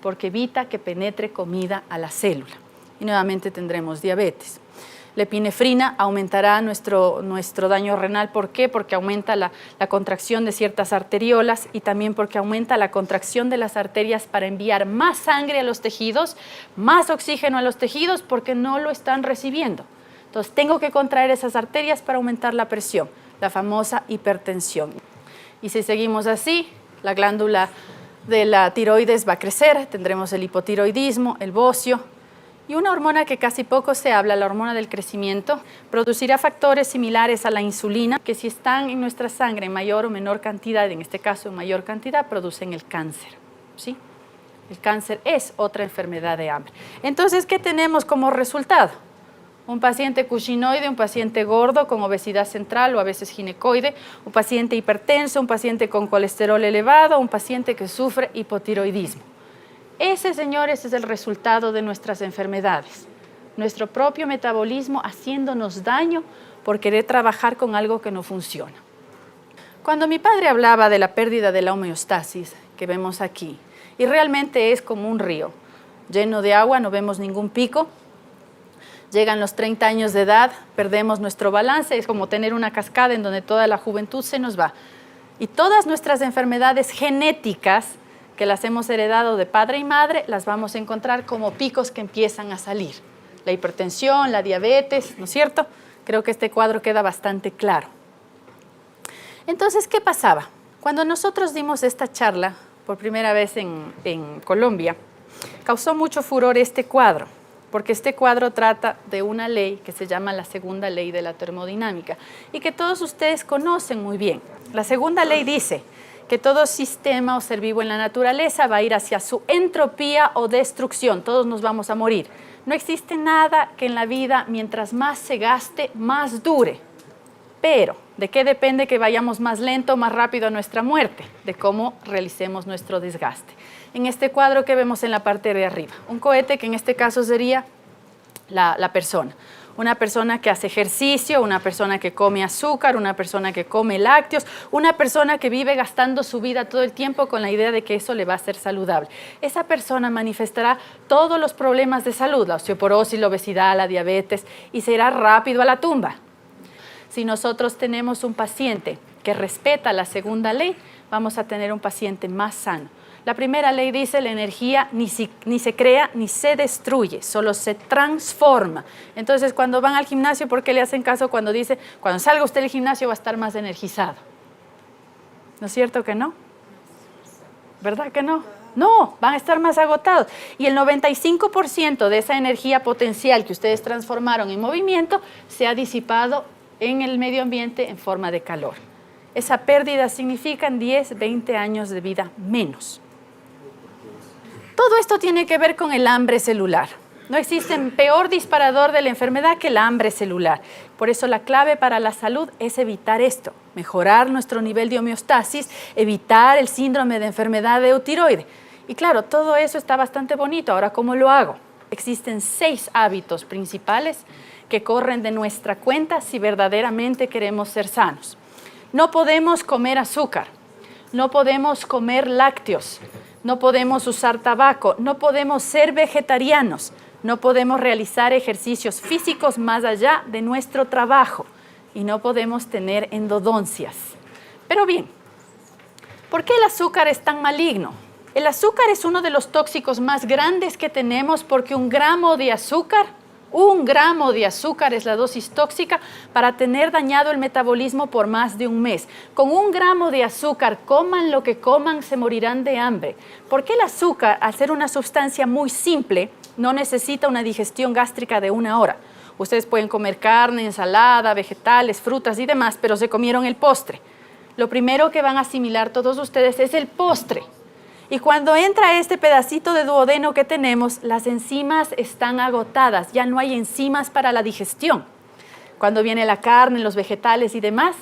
porque evita que penetre comida a la célula. Y nuevamente tendremos diabetes. La epinefrina aumentará nuestro daño renal. ¿Por qué? Porque aumenta la contracción de ciertas arteriolas y también porque aumenta la contracción de las arterias para enviar más sangre a los tejidos, más oxígeno a los tejidos porque no lo están recibiendo. Entonces tengo que contraer esas arterias para aumentar la presión, la famosa hipertensión. Y si seguimos así, la glándula de la tiroides va a crecer, tendremos el hipotiroidismo, el bocio, y una hormona que casi poco se habla, la hormona del crecimiento, producirá factores similares a la insulina, que si están en nuestra sangre en mayor o menor cantidad, en este caso en mayor cantidad, producen el cáncer, ¿sí? El cáncer es otra enfermedad de hambre. Entonces, ¿qué tenemos como resultado? Un paciente cushinoide, un paciente gordo con obesidad central o a veces ginecoide, un paciente hipertenso, un paciente con colesterol elevado, un paciente que sufre hipotiroidismo. Ese, señores, es el resultado de nuestras enfermedades. Nuestro propio metabolismo haciéndonos daño por querer trabajar con algo que no funciona. Cuando mi padre hablaba de la pérdida de la homeostasis que vemos aquí, y realmente es como un río lleno de agua, no vemos ningún pico. Llegan los 30 años de edad, perdemos nuestro balance, es como tener una cascada en donde toda la juventud se nos va. Y todas nuestras enfermedades genéticas que las hemos heredado de padre y madre, las vamos a encontrar como picos que empiezan a salir. La hipertensión, la diabetes, ¿no es cierto? Creo que este cuadro queda bastante claro. Entonces, ¿qué pasaba? Cuando nosotros dimos esta charla por primera vez en Colombia, causó mucho furor este cuadro, porque este cuadro trata de una ley que se llama la segunda ley de la termodinámica y que todos ustedes conocen muy bien. La segunda ley dice que todo sistema o ser vivo en la naturaleza va a ir hacia su entropía o destrucción, todos nos vamos a morir. No existe nada que en la vida, mientras más se gaste, más dure. Pero, ¿de qué depende que vayamos más lento o más rápido a nuestra muerte? De cómo realicemos nuestro desgaste. En este cuadro que vemos en la parte de arriba, un cohete que en este caso sería la persona. Una persona que hace ejercicio, una persona que come azúcar, una persona que come lácteos, una persona que vive gastando su vida todo el tiempo con la idea de que eso le va a ser saludable. Esa persona manifestará todos los problemas de salud, la osteoporosis, la obesidad, la diabetes, y se irá rápido a la tumba. Si nosotros tenemos un paciente que respeta la segunda ley, vamos a tener un paciente más sano. La primera ley dice la energía ni se crea ni se destruye, solo se transforma. Entonces, cuando van al gimnasio, ¿por qué le hacen caso cuando dice, cuando salga usted del gimnasio va a estar más energizado? ¿No es cierto que no? ¿Verdad que no? No, van a estar más agotados. Y el 95% de esa energía potencial que ustedes transformaron en movimiento se ha disipado en el medio ambiente en forma de calor. Esa pérdida significa 10, 20 años de vida menos. Todo esto tiene que ver con el hambre celular. No existe peor disparador de la enfermedad que el hambre celular. Por eso la clave para la salud es evitar esto, mejorar nuestro nivel de homeostasis, evitar el síndrome de enfermedad de tiroides. Y claro, todo eso está bastante bonito. Ahora, ¿cómo lo hago? Existen 6 hábitos principales que corren de nuestra cuenta si verdaderamente queremos ser sanos. No podemos comer azúcar, no podemos comer lácteos, no podemos usar tabaco, no podemos ser vegetarianos, no podemos realizar ejercicios físicos más allá de nuestro trabajo y no podemos tener endodoncias. Pero bien, ¿por qué el azúcar es tan maligno? El azúcar es uno de los tóxicos más grandes que tenemos porque 1 gramo de azúcar es la dosis tóxica para tener dañado el metabolismo por más de 1 mes. Con 1 gramo de azúcar, coman lo que coman, se morirán de hambre. Porque el azúcar, al ser una sustancia muy simple, no necesita una digestión gástrica de 1 hora. Ustedes pueden comer carne, ensalada, vegetales, frutas y demás, pero se comieron el postre. Lo primero que van a asimilar todos ustedes es el postre. Y cuando entra este pedacito de duodeno que tenemos, las enzimas están agotadas, ya no hay enzimas para la digestión. Cuando viene la carne, los vegetales y demás,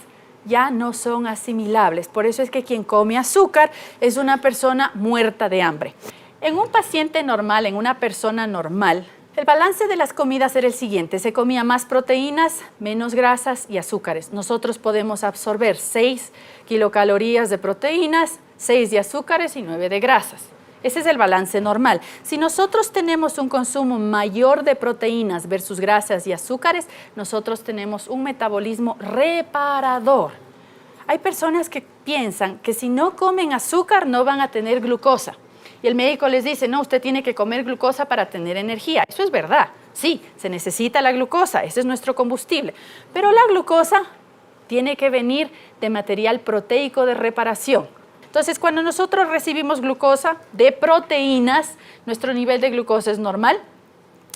ya no son asimilables. Por eso es que quien come azúcar es una persona muerta de hambre. En un paciente normal, en una persona normal, el balance de las comidas era el siguiente. Se comía más proteínas, menos grasas y azúcares. Nosotros podemos absorber 6 kilocalorías de proteínas, 6 de azúcares y 9 de grasas. Ese es el balance normal. Si nosotros tenemos un consumo mayor de proteínas versus grasas y azúcares, nosotros tenemos un metabolismo reparador. Hay personas que piensan que si no comen azúcar no van a tener glucosa. Y el médico les dice, no, usted tiene que comer glucosa para tener energía. Eso es verdad. Sí, se necesita la glucosa, ese es nuestro combustible. Pero la glucosa tiene que venir de material proteico de reparación. Entonces, cuando nosotros recibimos glucosa de proteínas, nuestro nivel de glucosa es normal,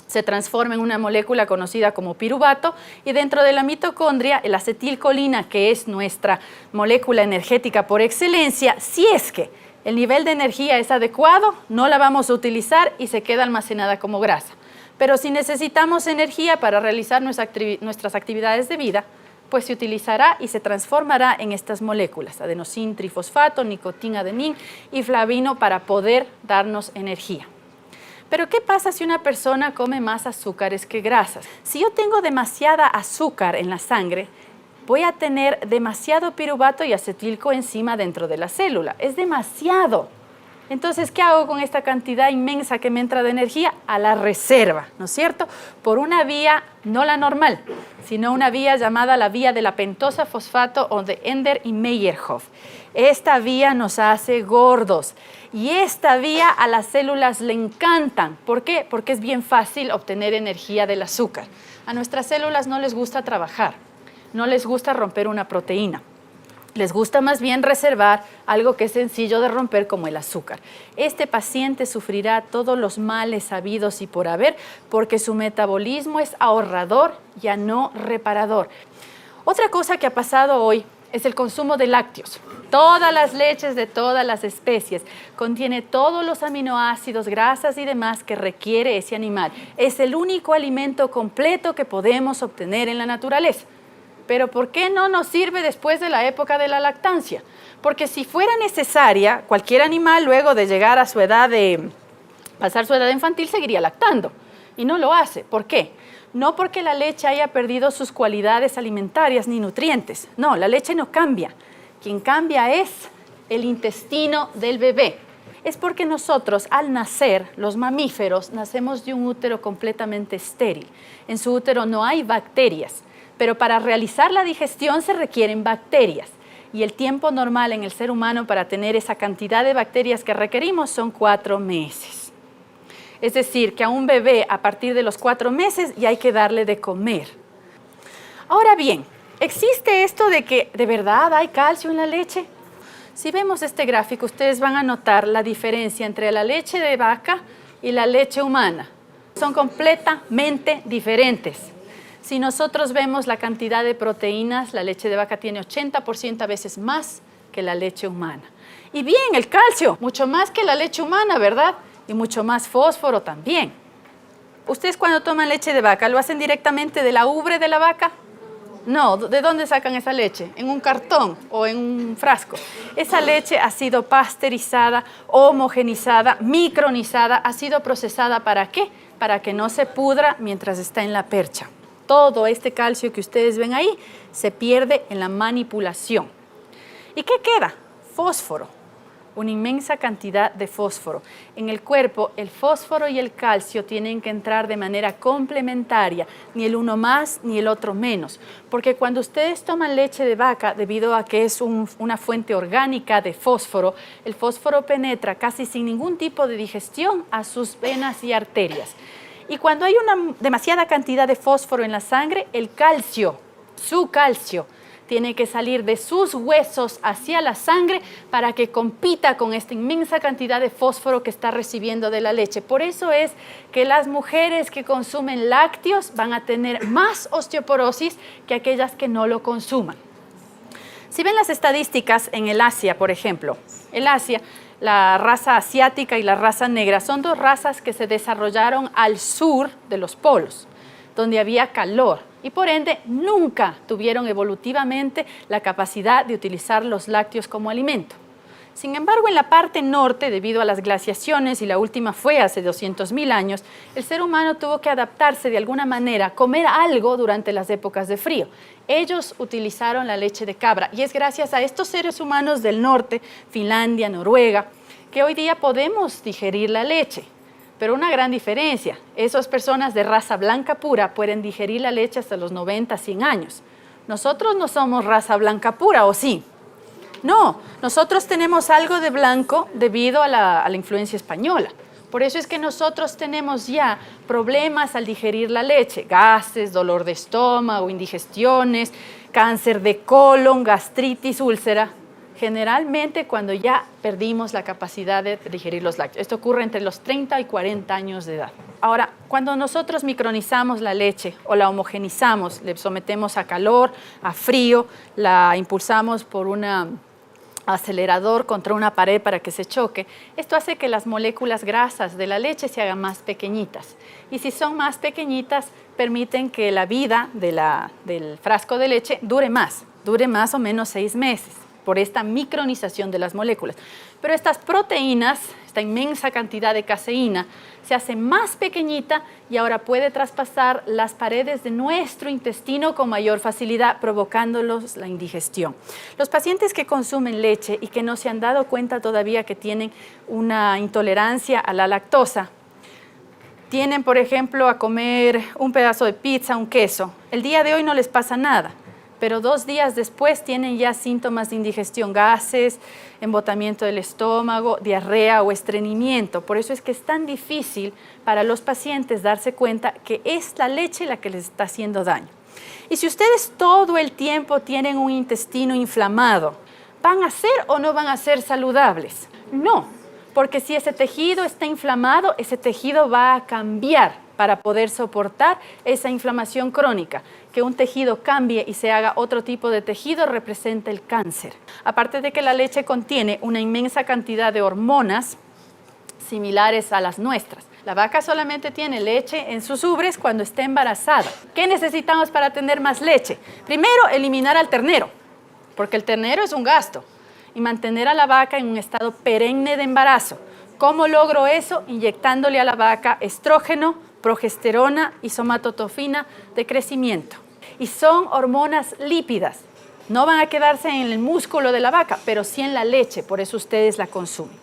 se transforma en una molécula conocida como piruvato y dentro de la mitocondria, el acetilcolina, que es nuestra molécula energética por excelencia, si es que el nivel de energía es adecuado, no la vamos a utilizar y se queda almacenada como grasa. Pero si necesitamos energía para realizar nuestras actividades de vida, pues se utilizará y se transformará en estas moléculas, adenosín trifosfato, nicotina-adenín y flavino para poder darnos energía. Pero ¿qué pasa si una persona come más azúcares que grasas? Si yo tengo demasiada azúcar en la sangre, voy a tener demasiado piruvato y acetilcoenzima dentro de la célula. Es demasiado. Entonces, ¿qué hago con esta cantidad inmensa que me entra de energía? A la reserva, ¿no es cierto? Por una vía, no la normal, sino una vía llamada la vía de la pentosa fosfato o de Ender y Meyerhof. Esta vía nos hace gordos y esta vía a las células le encantan. ¿Por qué? Porque es bien fácil obtener energía del azúcar. A nuestras células no les gusta trabajar, no les gusta romper una proteína. Les gusta más bien reservar algo que es sencillo de romper como el azúcar. Este paciente sufrirá todos los males habidos y por haber porque su metabolismo es ahorrador, ya no reparador. Otra cosa que ha pasado hoy es el consumo de lácteos. Todas las leches de todas las especies contiene todos los aminoácidos, grasas y demás que requiere ese animal. Es el único alimento completo que podemos obtener en la naturaleza. Pero ¿por qué no nos sirve después de la época de la lactancia? Porque si fuera necesaria, cualquier animal luego de llegar a su edad pasar su edad infantil seguiría lactando. Y no lo hace. ¿Por qué? No porque la leche haya perdido sus cualidades alimentarias ni nutrientes. No, la leche no cambia. Quien cambia es el intestino del bebé. Es porque nosotros al nacer, los mamíferos, nacemos de un útero completamente estéril. En su útero no hay bacterias. Pero para realizar la digestión se requieren bacterias. y el tiempo normal en el ser humano para tener esa cantidad de bacterias que requerimos son 4 meses. Es decir, que a un bebé a partir de los 4 meses ya hay que darle de comer. Ahora bien, ¿existe esto de que de verdad hay calcio en la leche? Si vemos este gráfico, ustedes van a notar la diferencia entre la leche de vaca y la leche humana. Son completamente diferentes. Si nosotros vemos la cantidad de proteínas, la leche de vaca tiene 80% a veces más que la leche humana. Y bien, el calcio, mucho más que la leche humana, ¿verdad? Y mucho más fósforo también. ¿Ustedes cuando toman leche de vaca lo hacen directamente de la ubre de la vaca? No, ¿de dónde sacan esa leche? En un cartón o en un frasco. Esa leche ha sido pasteurizada, homogenizada, micronizada, ha sido procesada ¿para qué? Para que no se pudra mientras está en la percha. Todo este calcio que ustedes ven ahí se pierde en la manipulación. ¿Y qué queda? Fósforo. Una inmensa cantidad de fósforo. En el cuerpo, el fósforo y el calcio tienen que entrar de manera complementaria, ni el uno más ni el otro menos, porque cuando ustedes toman leche de vaca, debido a que es una fuente orgánica de fósforo, el fósforo penetra casi sin ningún tipo de digestión a sus venas y arterias. Y cuando hay una demasiada cantidad de fósforo en la sangre, el calcio, su calcio, tiene que salir de sus huesos hacia la sangre para que compita con esta inmensa cantidad de fósforo que está recibiendo de la leche. Por eso es que las mujeres que consumen lácteos van a tener más osteoporosis que aquellas que no lo consuman. Si ven las estadísticas en el Asia, por ejemplo, el Asia, la raza asiática y la raza negra son dos razas que se desarrollaron al sur de los polos, donde había calor y por ende nunca tuvieron evolutivamente la capacidad de utilizar los lácteos como alimento. Sin embargo, en la parte norte, debido a las glaciaciones, y la última fue hace 200.000 años, el ser humano tuvo que adaptarse de alguna manera, comer algo durante las épocas de frío. Ellos utilizaron la leche de cabra y es gracias a estos seres humanos del norte, Finlandia, Noruega, que hoy día podemos digerir la leche. Pero una gran diferencia, esas personas de raza blanca pura pueden digerir la leche hasta los 90, 100 años. Nosotros no somos raza blanca pura, ¿o sí? No, nosotros tenemos algo de blanco debido a la influencia española. Por eso es que nosotros tenemos ya problemas al digerir la leche, gases, dolor de estómago, indigestiones, cáncer de colon, gastritis, úlcera. Generalmente cuando ya perdimos la capacidad de digerir los lácteos. Esto ocurre entre los 30 y 40 años de edad. Ahora, cuando nosotros micronizamos la leche o la homogenizamos, le sometemos a calor, a frío, la impulsamos por un acelerador contra una pared para que se choque, esto hace que las moléculas grasas de la leche se hagan más pequeñitas. Y si son más pequeñitas, permiten que la vida del frasco de leche dure más o menos 6 meses. Por esta micronización de las moléculas. Pero estas proteínas, esta inmensa cantidad de caseína, se hace más pequeñita y ahora puede traspasar las paredes de nuestro intestino con mayor facilidad, provocándolos la indigestión. Los pacientes que consumen leche y que no se han dado cuenta todavía que tienen una intolerancia a la lactosa, tienen, por ejemplo, a comer un pedazo de pizza, un queso. El día de hoy no les pasa nada, pero 2 días después tienen ya síntomas de indigestión, gases, embotamiento del estómago, diarrea o estreñimiento. Por eso es que es tan difícil para los pacientes darse cuenta que es la leche la que les está haciendo daño. Y si ustedes todo el tiempo tienen un intestino inflamado, ¿van a ser o no van a ser saludables? No, porque si ese tejido está inflamado, ese tejido va a cambiar para poder soportar esa inflamación crónica. Que un tejido cambie y se haga otro tipo de tejido representa el cáncer. Aparte de que la leche contiene una inmensa cantidad de hormonas similares a las nuestras. La vaca solamente tiene leche en sus ubres cuando está embarazada. ¿Qué necesitamos para tener más leche? Primero, eliminar al ternero, porque el ternero es un gasto, y mantener a la vaca en un estado perenne de embarazo. ¿Cómo logro eso? Inyectándole a la vaca estrógeno, progesterona y somatotropina de crecimiento. Y son hormonas lípidas. No van a quedarse en el músculo de la vaca, pero sí en la leche, por eso ustedes la consumen.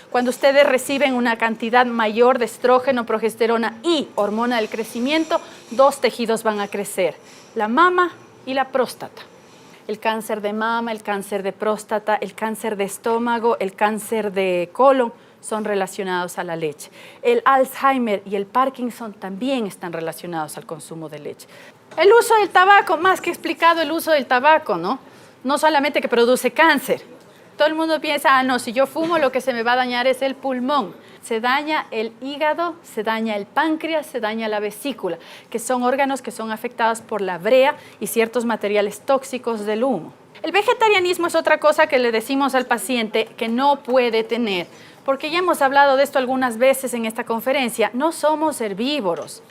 Cuando ustedes reciben una cantidad mayor de estrógeno, progesterona y hormona del crecimiento, 2 tejidos van a crecer, la mama y la próstata. el cáncer de mama, el cáncer de próstata, el cáncer de estómago, el cáncer de colon, son relacionados a la leche. El Alzheimer y el Parkinson también están relacionados al consumo de leche. El uso del tabaco, más que explicado el uso del tabaco, ¿no? No solamente que produce cáncer. Todo el mundo piensa, no, si yo fumo lo que se me va a dañar es el pulmón. Se daña el hígado, se daña el páncreas, se daña la vesícula, que son órganos que son afectados por la brea y ciertos materiales tóxicos del humo. El vegetarianismo es otra cosa que le decimos al paciente que no puede tener, porque ya hemos hablado de esto algunas veces en esta conferencia. No somos herbívoros.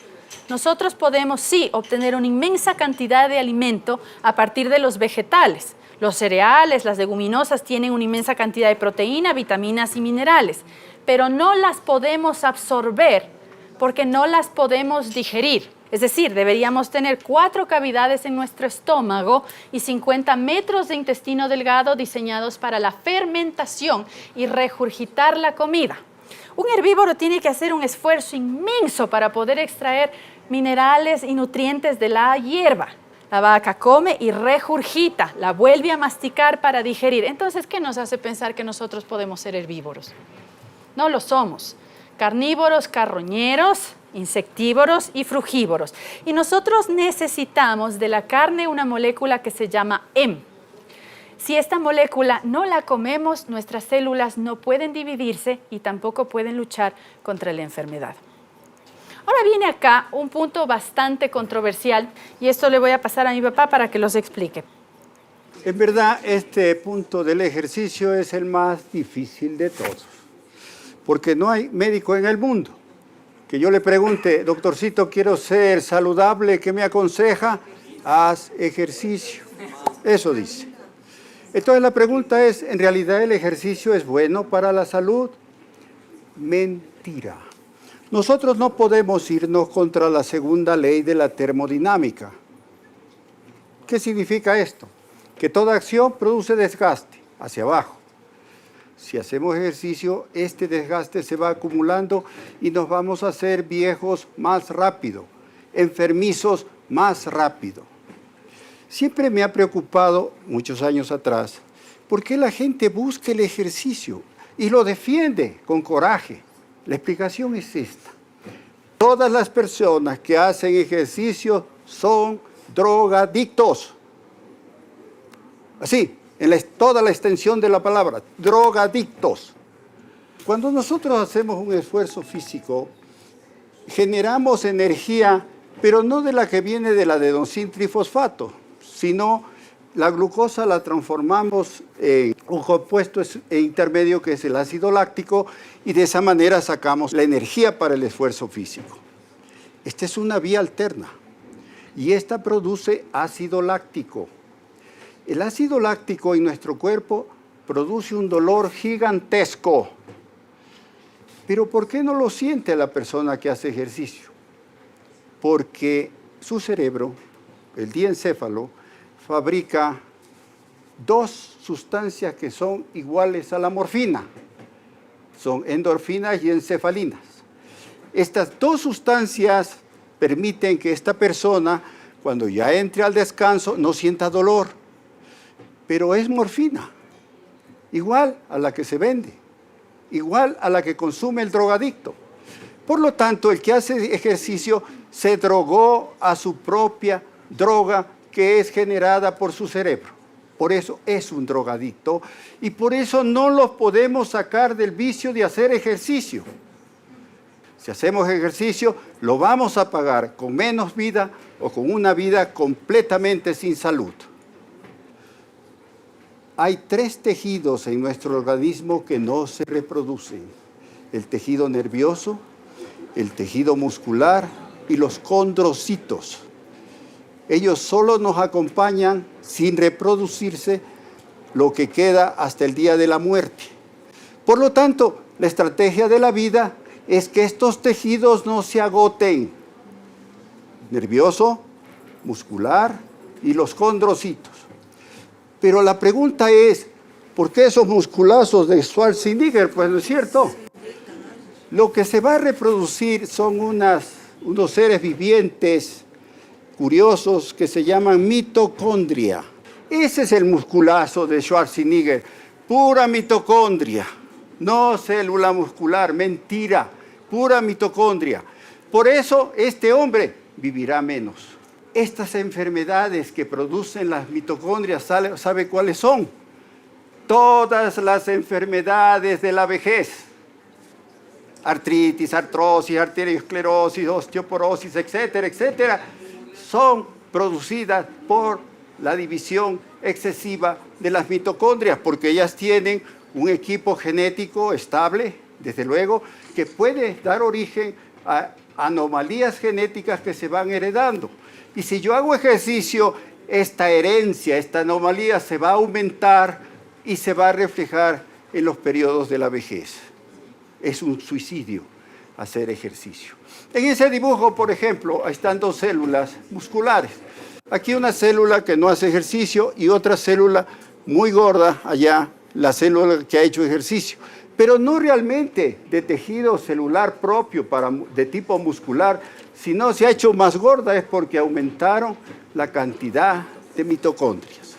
Nosotros podemos, sí, obtener una inmensa cantidad de alimento a partir de los vegetales. Los cereales, las leguminosas tienen una inmensa cantidad de proteína, vitaminas y minerales, pero no las podemos absorber porque no las podemos digerir. Es decir, deberíamos tener 4 cavidades en nuestro estómago y 50 metros de intestino delgado diseñados para la fermentación y regurgitar la comida. Un herbívoro tiene que hacer un esfuerzo inmenso para poder extraer minerales y nutrientes de la hierba. La vaca come y regurgita, la vuelve a masticar para digerir. Entonces, ¿qué nos hace pensar que nosotros podemos ser herbívoros? No lo somos. Carnívoros, carroñeros, insectívoros y frugívoros. Y nosotros necesitamos de la carne una molécula que se llama heme. Si esta molécula no la comemos, nuestras células no pueden dividirse y tampoco pueden luchar contra la enfermedad. Ahora viene acá un punto bastante controversial y esto le voy a pasar a mi papá para que los explique. En verdad, este punto del ejercicio es el más difícil de todos, porque no hay médico en el mundo que yo le pregunte, doctorcito, quiero ser saludable, ¿qué me aconseja? Haz ejercicio. Eso dice. Entonces la pregunta es, ¿en realidad el ejercicio es bueno para la salud? Mentira. Nosotros no podemos irnos contra la segunda ley de la termodinámica. ¿Qué significa esto? Que toda acción produce desgaste hacia abajo. Si hacemos ejercicio, este desgaste se va acumulando y nos vamos a hacer viejos más rápido, enfermizos más rápido. Siempre me ha preocupado, muchos años atrás, por qué la gente busca el ejercicio y lo defiende con coraje. La explicación es esta. Todas las personas que hacen ejercicio son drogadictos. Así, en toda la extensión de la palabra, drogadictos. Cuando nosotros hacemos un esfuerzo físico, generamos energía, pero no de la que viene de la adenosín-trifosfato, sino la glucosa la transformamos en un compuesto intermedio que es el ácido láctico y de esa manera sacamos la energía para el esfuerzo físico. Esta es una vía alterna y esta produce ácido láctico. El ácido láctico en nuestro cuerpo produce un dolor gigantesco. Pero ¿por qué no lo siente la persona que hace ejercicio? Porque su cerebro, el diencéfalo, fabrica 2 sustancias que son iguales a la morfina. Son endorfinas y encefalinas. Estas 2 sustancias permiten que esta persona, cuando ya entre al descanso, no sienta dolor. Pero es morfina, igual a la que se vende, igual a la que consume el drogadicto. Por lo tanto, el que hace ejercicio se drogó a su propia droga que es generada por su cerebro. Por eso es un drogadicto y por eso no los podemos sacar del vicio de hacer ejercicio. Si hacemos ejercicio, lo vamos a pagar con menos vida o con una vida completamente sin salud. Hay 3 tejidos en nuestro organismo que no se reproducen. El tejido nervioso, el tejido muscular y los condrocitos. Ellos solo nos acompañan sin reproducirse lo que queda hasta el día de la muerte. Por lo tanto, la estrategia de la vida es que estos tejidos no se agoten. Nervioso, muscular y los condrocitos. Pero la pregunta es, ¿por qué esos musculazos de Schwarzenegger? Pues no es cierto. Lo que se va a reproducir son unos seres vivientes curiosos que se llaman mitocondria. Ese es el musculazo de Schwarzenegger, pura mitocondria, no célula muscular, mentira, pura mitocondria. Por eso este hombre vivirá menos. Estas enfermedades que producen las mitocondrias, ¿sabe cuáles son? Todas las enfermedades de la vejez. Artritis, artrosis, arteriosclerosis, osteoporosis, etcétera, etcétera, son producidas por la división excesiva de las mitocondrias, porque ellas tienen un equipo genético estable, desde luego, que puede dar origen a anomalías genéticas que se van heredando. Y si yo hago ejercicio, esta herencia, esta anomalía se va a aumentar y se va a reflejar en los periodos de la vejez. Es un suicidio hacer ejercicio. En ese dibujo, por ejemplo, están dos células musculares. Aquí una célula que no hace ejercicio y otra célula muy gorda allá, la célula que ha hecho ejercicio. Pero no realmente de tejido celular propio de tipo muscular, sino se ha hecho más gorda es porque aumentaron la cantidad de mitocondrias.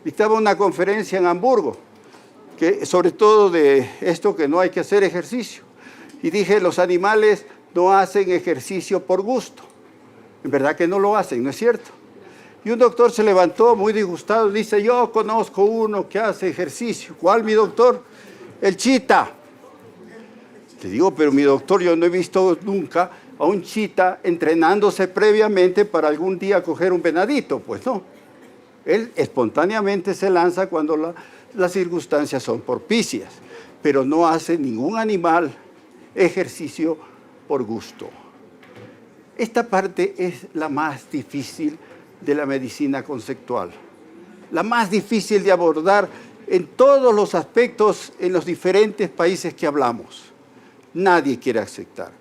Estaba una conferencia en Hamburgo, sobre todo de esto que no hay que hacer ejercicio. Y dije, los animales no hacen ejercicio por gusto. En verdad que no lo hacen, ¿no es cierto? Y un doctor se levantó muy disgustado y dice, yo conozco uno que hace ejercicio. ¿Cuál, mi doctor? El chita. Le digo, pero mi doctor, yo no he visto nunca a un chita entrenándose previamente para algún día coger un venadito. Pues no. Él espontáneamente se lanza cuando las circunstancias son propicias, pero no hace ningún animal ejercicio por gusto. Esta parte es la más difícil de la medicina conceptual, la más difícil de abordar en todos los aspectos en los diferentes países que hablamos. Nadie quiere aceptar.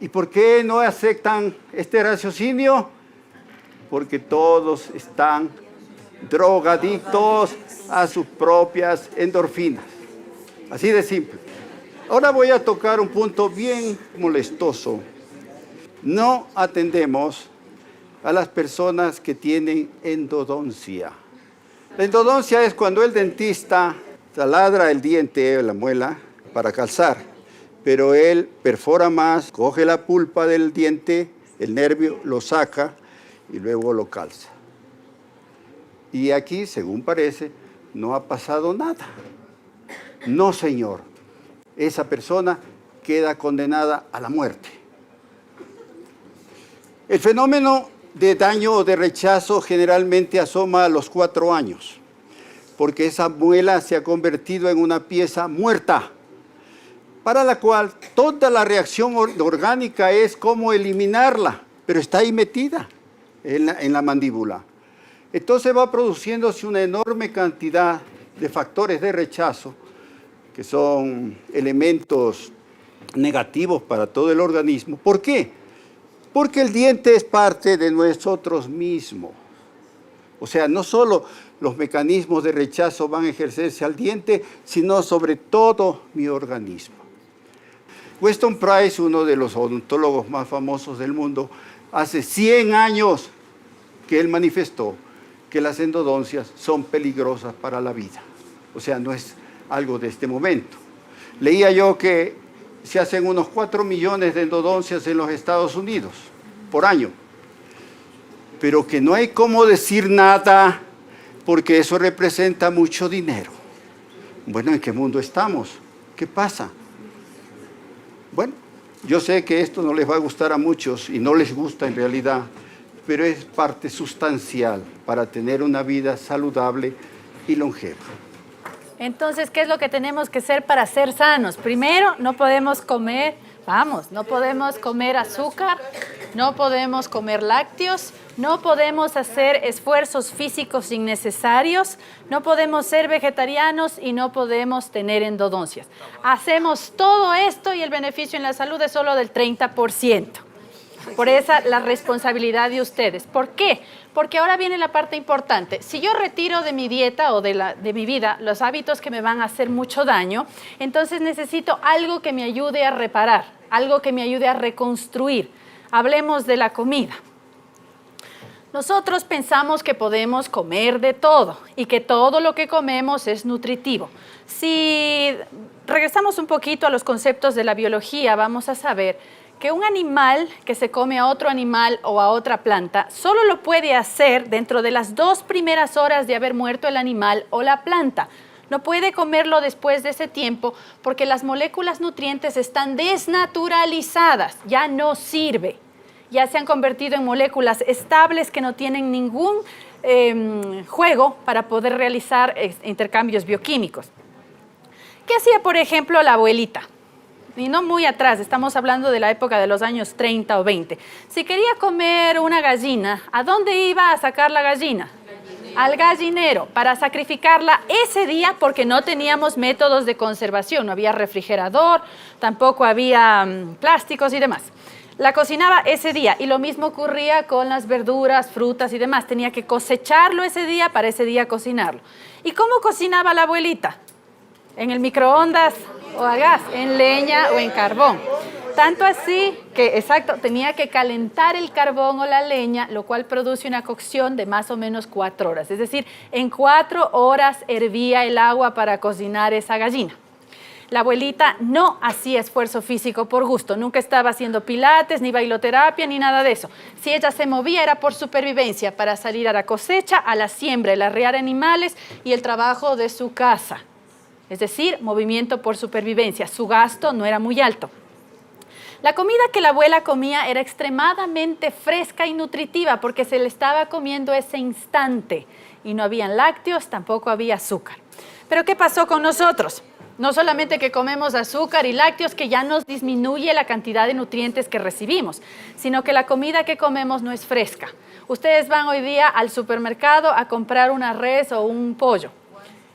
¿Y por qué no aceptan este raciocinio? Porque todos están drogadictos a sus propias endorfinas. Así de simple. Ahora voy a tocar un punto bien molestoso. No atendemos a las personas que tienen endodoncia. La endodoncia es cuando el dentista taladra el diente, la muela, para calzar, pero él perfora más, coge la pulpa del diente, el nervio, lo saca y luego lo calza. Y aquí, según parece, no ha pasado nada. No, señor. Esa persona queda condenada a la muerte. El fenómeno de daño o de rechazo generalmente asoma a los 4 años, porque esa muela se ha convertido en una pieza muerta, para la cual toda la reacción orgánica es cómo eliminarla, pero está ahí metida en la mandíbula. Entonces va produciéndose una enorme cantidad de factores de rechazo, que son elementos negativos para todo el organismo. ¿Por qué? Porque el diente es parte de nosotros mismos. O sea, no solo los mecanismos de rechazo van a ejercerse al diente, sino sobre todo mi organismo. Weston Price, uno de los odontólogos más famosos del mundo, hace 100 años que él manifestó que las endodoncias son peligrosas para la vida. O sea, no es algo de este momento. Leía yo que se hacen unos 4 millones de endodoncias en los Estados Unidos por año, pero que no hay cómo decir nada porque eso representa mucho dinero. Bueno, ¿en qué mundo estamos? ¿Qué pasa? Bueno, yo sé que esto no les va a gustar a muchos y no les gusta en realidad, pero es parte sustancial para tener una vida saludable y longeva. Entonces, ¿qué es lo que tenemos que hacer para ser sanos? Primero, no podemos comer, no podemos comer azúcar, no podemos comer lácteos, no podemos hacer esfuerzos físicos innecesarios, no podemos ser vegetarianos y no podemos tener endodoncias. Hacemos todo esto y el beneficio en la salud es solo del 30%. Por esa la responsabilidad de ustedes. ¿Por qué? Porque ahora viene la parte importante. Si yo retiro de mi dieta o de mi vida los hábitos que me van a hacer mucho daño, entonces necesito algo que me ayude a reparar, algo que me ayude a reconstruir. Hablemos de la comida. Nosotros pensamos que podemos comer de todo y que todo lo que comemos es nutritivo. Si regresamos un poquito a los conceptos de la biología, vamos a saber que un animal que se come a otro animal o a otra planta solo lo puede hacer dentro de las 2 primeras horas de haber muerto el animal o la planta. No puede comerlo después de ese tiempo porque las moléculas nutrientes están desnaturalizadas, ya no sirve. Ya se han convertido en moléculas estables que no tienen ningún juego para poder realizar intercambios bioquímicos. ¿Qué hacía, por ejemplo, la abuelita? Y no muy atrás, estamos hablando de la época de los años 30 o 20. Si quería comer una gallina, ¿a dónde iba a sacar la gallina? Al gallinero, para sacrificarla ese día porque no teníamos métodos de conservación, no había refrigerador, tampoco había plásticos y demás. La cocinaba ese día y lo mismo ocurría con las verduras, frutas y demás. Tenía que cosecharlo ese día para ese día cocinarlo. ¿Y cómo cocinaba la abuelita? ¿En el microondas o a gas? ¿En leña o en carbón? Tanto así que, exacto, tenía que calentar el carbón o la leña, lo cual produce una cocción de más o menos 4 horas. Es decir, en 4 horas hervía el agua para cocinar esa gallina. La abuelita no hacía esfuerzo físico por gusto, nunca estaba haciendo pilates, ni bailoterapia, ni nada de eso. Si ella se movía era por supervivencia, para salir a la cosecha, a la siembra, el arrear animales y el trabajo de su casa. Es decir, movimiento por supervivencia. Su gasto no era muy alto. La comida que la abuela comía era extremadamente fresca y nutritiva porque se le estaba comiendo ese instante y no habían lácteos, tampoco había azúcar. Pero ¿qué pasó con nosotros? No solamente que comemos azúcar y lácteos, que ya nos disminuye la cantidad de nutrientes que recibimos, sino que la comida que comemos no es fresca. Ustedes van hoy día al supermercado a comprar una res o un pollo.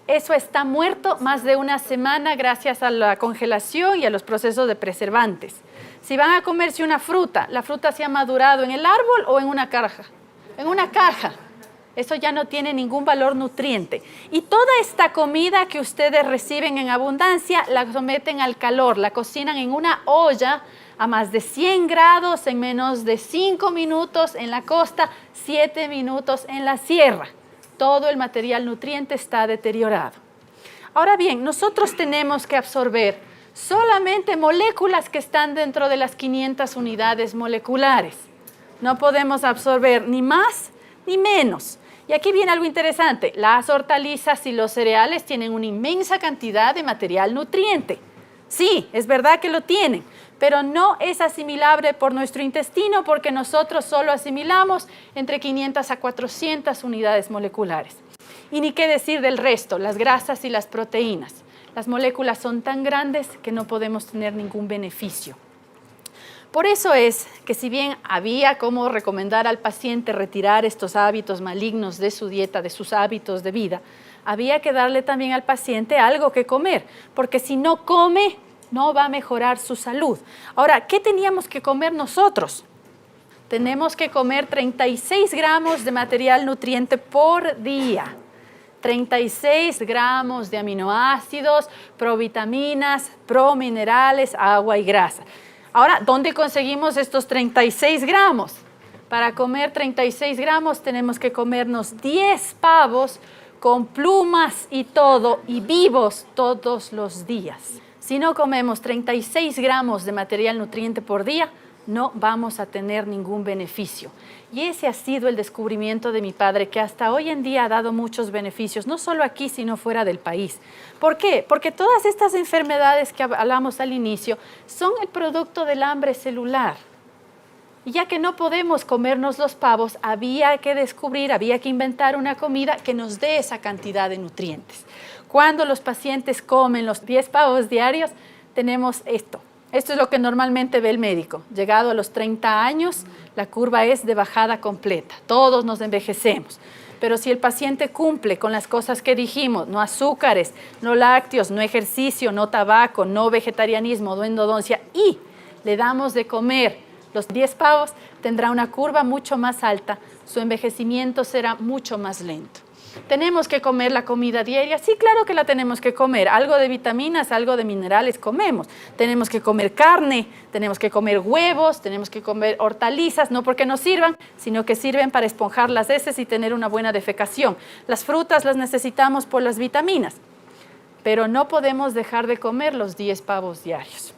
Eso está muerto más de una semana gracias a la congelación y a los procesos de preservantes. Si van a comerse una fruta, la fruta se ha madurado en el árbol o en una caja. En una caja. Eso ya no tiene ningún valor nutriente. Y toda esta comida que ustedes reciben en abundancia, la someten al calor, la cocinan en una olla a más de 100 grados en menos de 5 minutos en la costa, 7 minutos en la sierra. Todo el material nutriente está deteriorado. Ahora bien, nosotros tenemos que absorber solamente moléculas que están dentro de las 500 unidades moleculares. No podemos absorber ni más ni menos. Y aquí viene algo interesante. Las hortalizas y los cereales tienen una inmensa cantidad de material nutriente. Sí, es verdad que lo tienen, pero no es asimilable por nuestro intestino porque nosotros solo asimilamos entre 500 a 400 unidades moleculares. Y ni qué decir del resto, las grasas y las proteínas. Las moléculas son tan grandes que no podemos tener ningún beneficio. Por eso es que si bien había como recomendar al paciente retirar estos hábitos malignos de su dieta, de sus hábitos de vida, había que darle también al paciente algo que comer, porque si no come, no va a mejorar su salud. Ahora, ¿qué teníamos que comer nosotros? Tenemos que comer 36 gramos de material nutriente por día. 36 gramos de aminoácidos, provitaminas, prominerales, agua y grasa. Ahora, ¿dónde conseguimos estos 36 gramos? Para comer 36 gramos tenemos que comernos 10 pavos con plumas y todo, y vivos todos los días. Si no comemos 36 gramos de material nutriente por día, no vamos a tener ningún beneficio. Y ese ha sido el descubrimiento de mi padre, que hasta hoy en día ha dado muchos beneficios, no solo aquí, sino fuera del país. ¿Por qué? Porque todas estas enfermedades que hablamos al inicio son el producto del hambre celular. Y ya que no podemos comernos los pavos, había que descubrir, había que inventar una comida que nos dé esa cantidad de nutrientes. Cuando los pacientes comen los 10 pavos diarios, tenemos esto. Esto es lo que normalmente ve el médico. Llegado a los 30 años, la curva es de bajada completa. Todos nos envejecemos. Pero si el paciente cumple con las cosas que dijimos, no azúcares, no lácteos, no ejercicio, no tabaco, no vegetarianismo, no endodoncia, y le damos de comer los 10 pavos, tendrá una curva mucho más alta, su envejecimiento será mucho más lento. ¿Tenemos que comer la comida diaria? Sí, claro que la tenemos que comer. Algo de vitaminas, algo de minerales comemos. Tenemos que comer carne, tenemos que comer huevos, tenemos que comer hortalizas, no porque nos sirvan, sino que sirven para esponjar las heces y tener una buena defecación. Las frutas las necesitamos por las vitaminas, pero no podemos dejar de comer los 10 pavos diarios.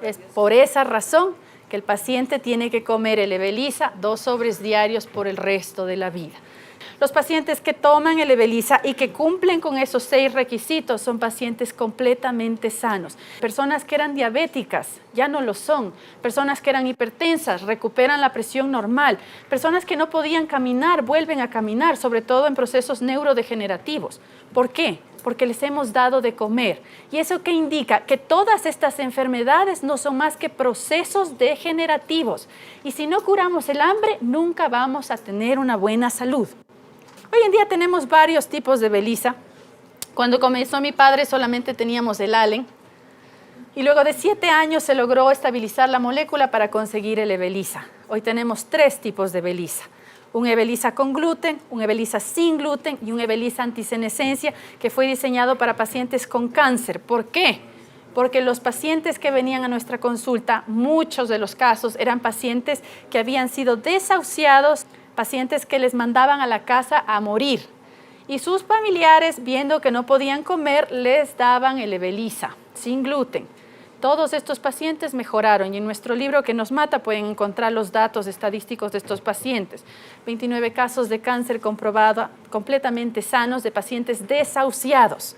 Es por esa razón que el paciente tiene que comer el Ebelisa 2 sobres diarios por el resto de la vida. Los pacientes que toman el Ebelisa y que cumplen con esos 6 requisitos son pacientes completamente sanos. Personas que eran diabéticas ya no lo son. Personas que eran hipertensas recuperan la presión normal. Personas que no podían caminar vuelven a caminar, sobre todo en procesos neurodegenerativos. ¿Por qué? Porque les hemos dado de comer. ¿Y eso qué indica? Que todas estas enfermedades no son más que procesos degenerativos. Y si no curamos el hambre, nunca vamos a tener una buena salud. Hoy en día tenemos varios tipos de Ebelisa. Cuando comenzó mi padre solamente teníamos el Allen. Y luego de 7 años se logró estabilizar la molécula para conseguir el Ebelisa. Hoy tenemos 3 tipos de Ebelisa. Un Ebelisa con gluten, un Ebelisa sin gluten y un Ebelisa antisenescencia que fue diseñado para pacientes con cáncer. ¿Por qué? Porque los pacientes que venían a nuestra consulta, muchos de los casos eran pacientes que habían sido desahuciados, pacientes que les mandaban a la casa a morir. Y sus familiares, viendo que no podían comer, les daban el Ebelisa sin gluten. Todos estos pacientes mejoraron y en nuestro libro Que nos mata pueden encontrar los datos estadísticos de estos pacientes. 29 casos de cáncer comprobado completamente sanos de pacientes desahuciados,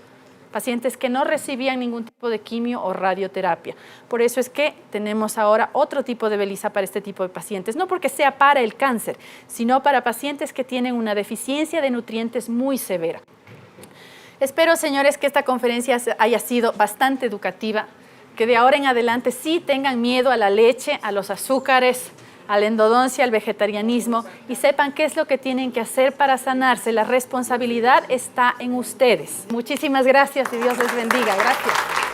pacientes que no recibían ningún tipo de quimio o radioterapia. Por eso es que tenemos ahora otro tipo de Ebelisa para este tipo de pacientes, no porque sea para el cáncer, sino para pacientes que tienen una deficiencia de nutrientes muy severa. Espero, señores, que esta conferencia haya sido bastante educativa, que de ahora en adelante sí tengan miedo a la leche, a los azúcares, a la endodoncia, al vegetarianismo y sepan qué es lo que tienen que hacer para sanarse. La responsabilidad está en ustedes. Muchísimas gracias y Dios les bendiga. Gracias.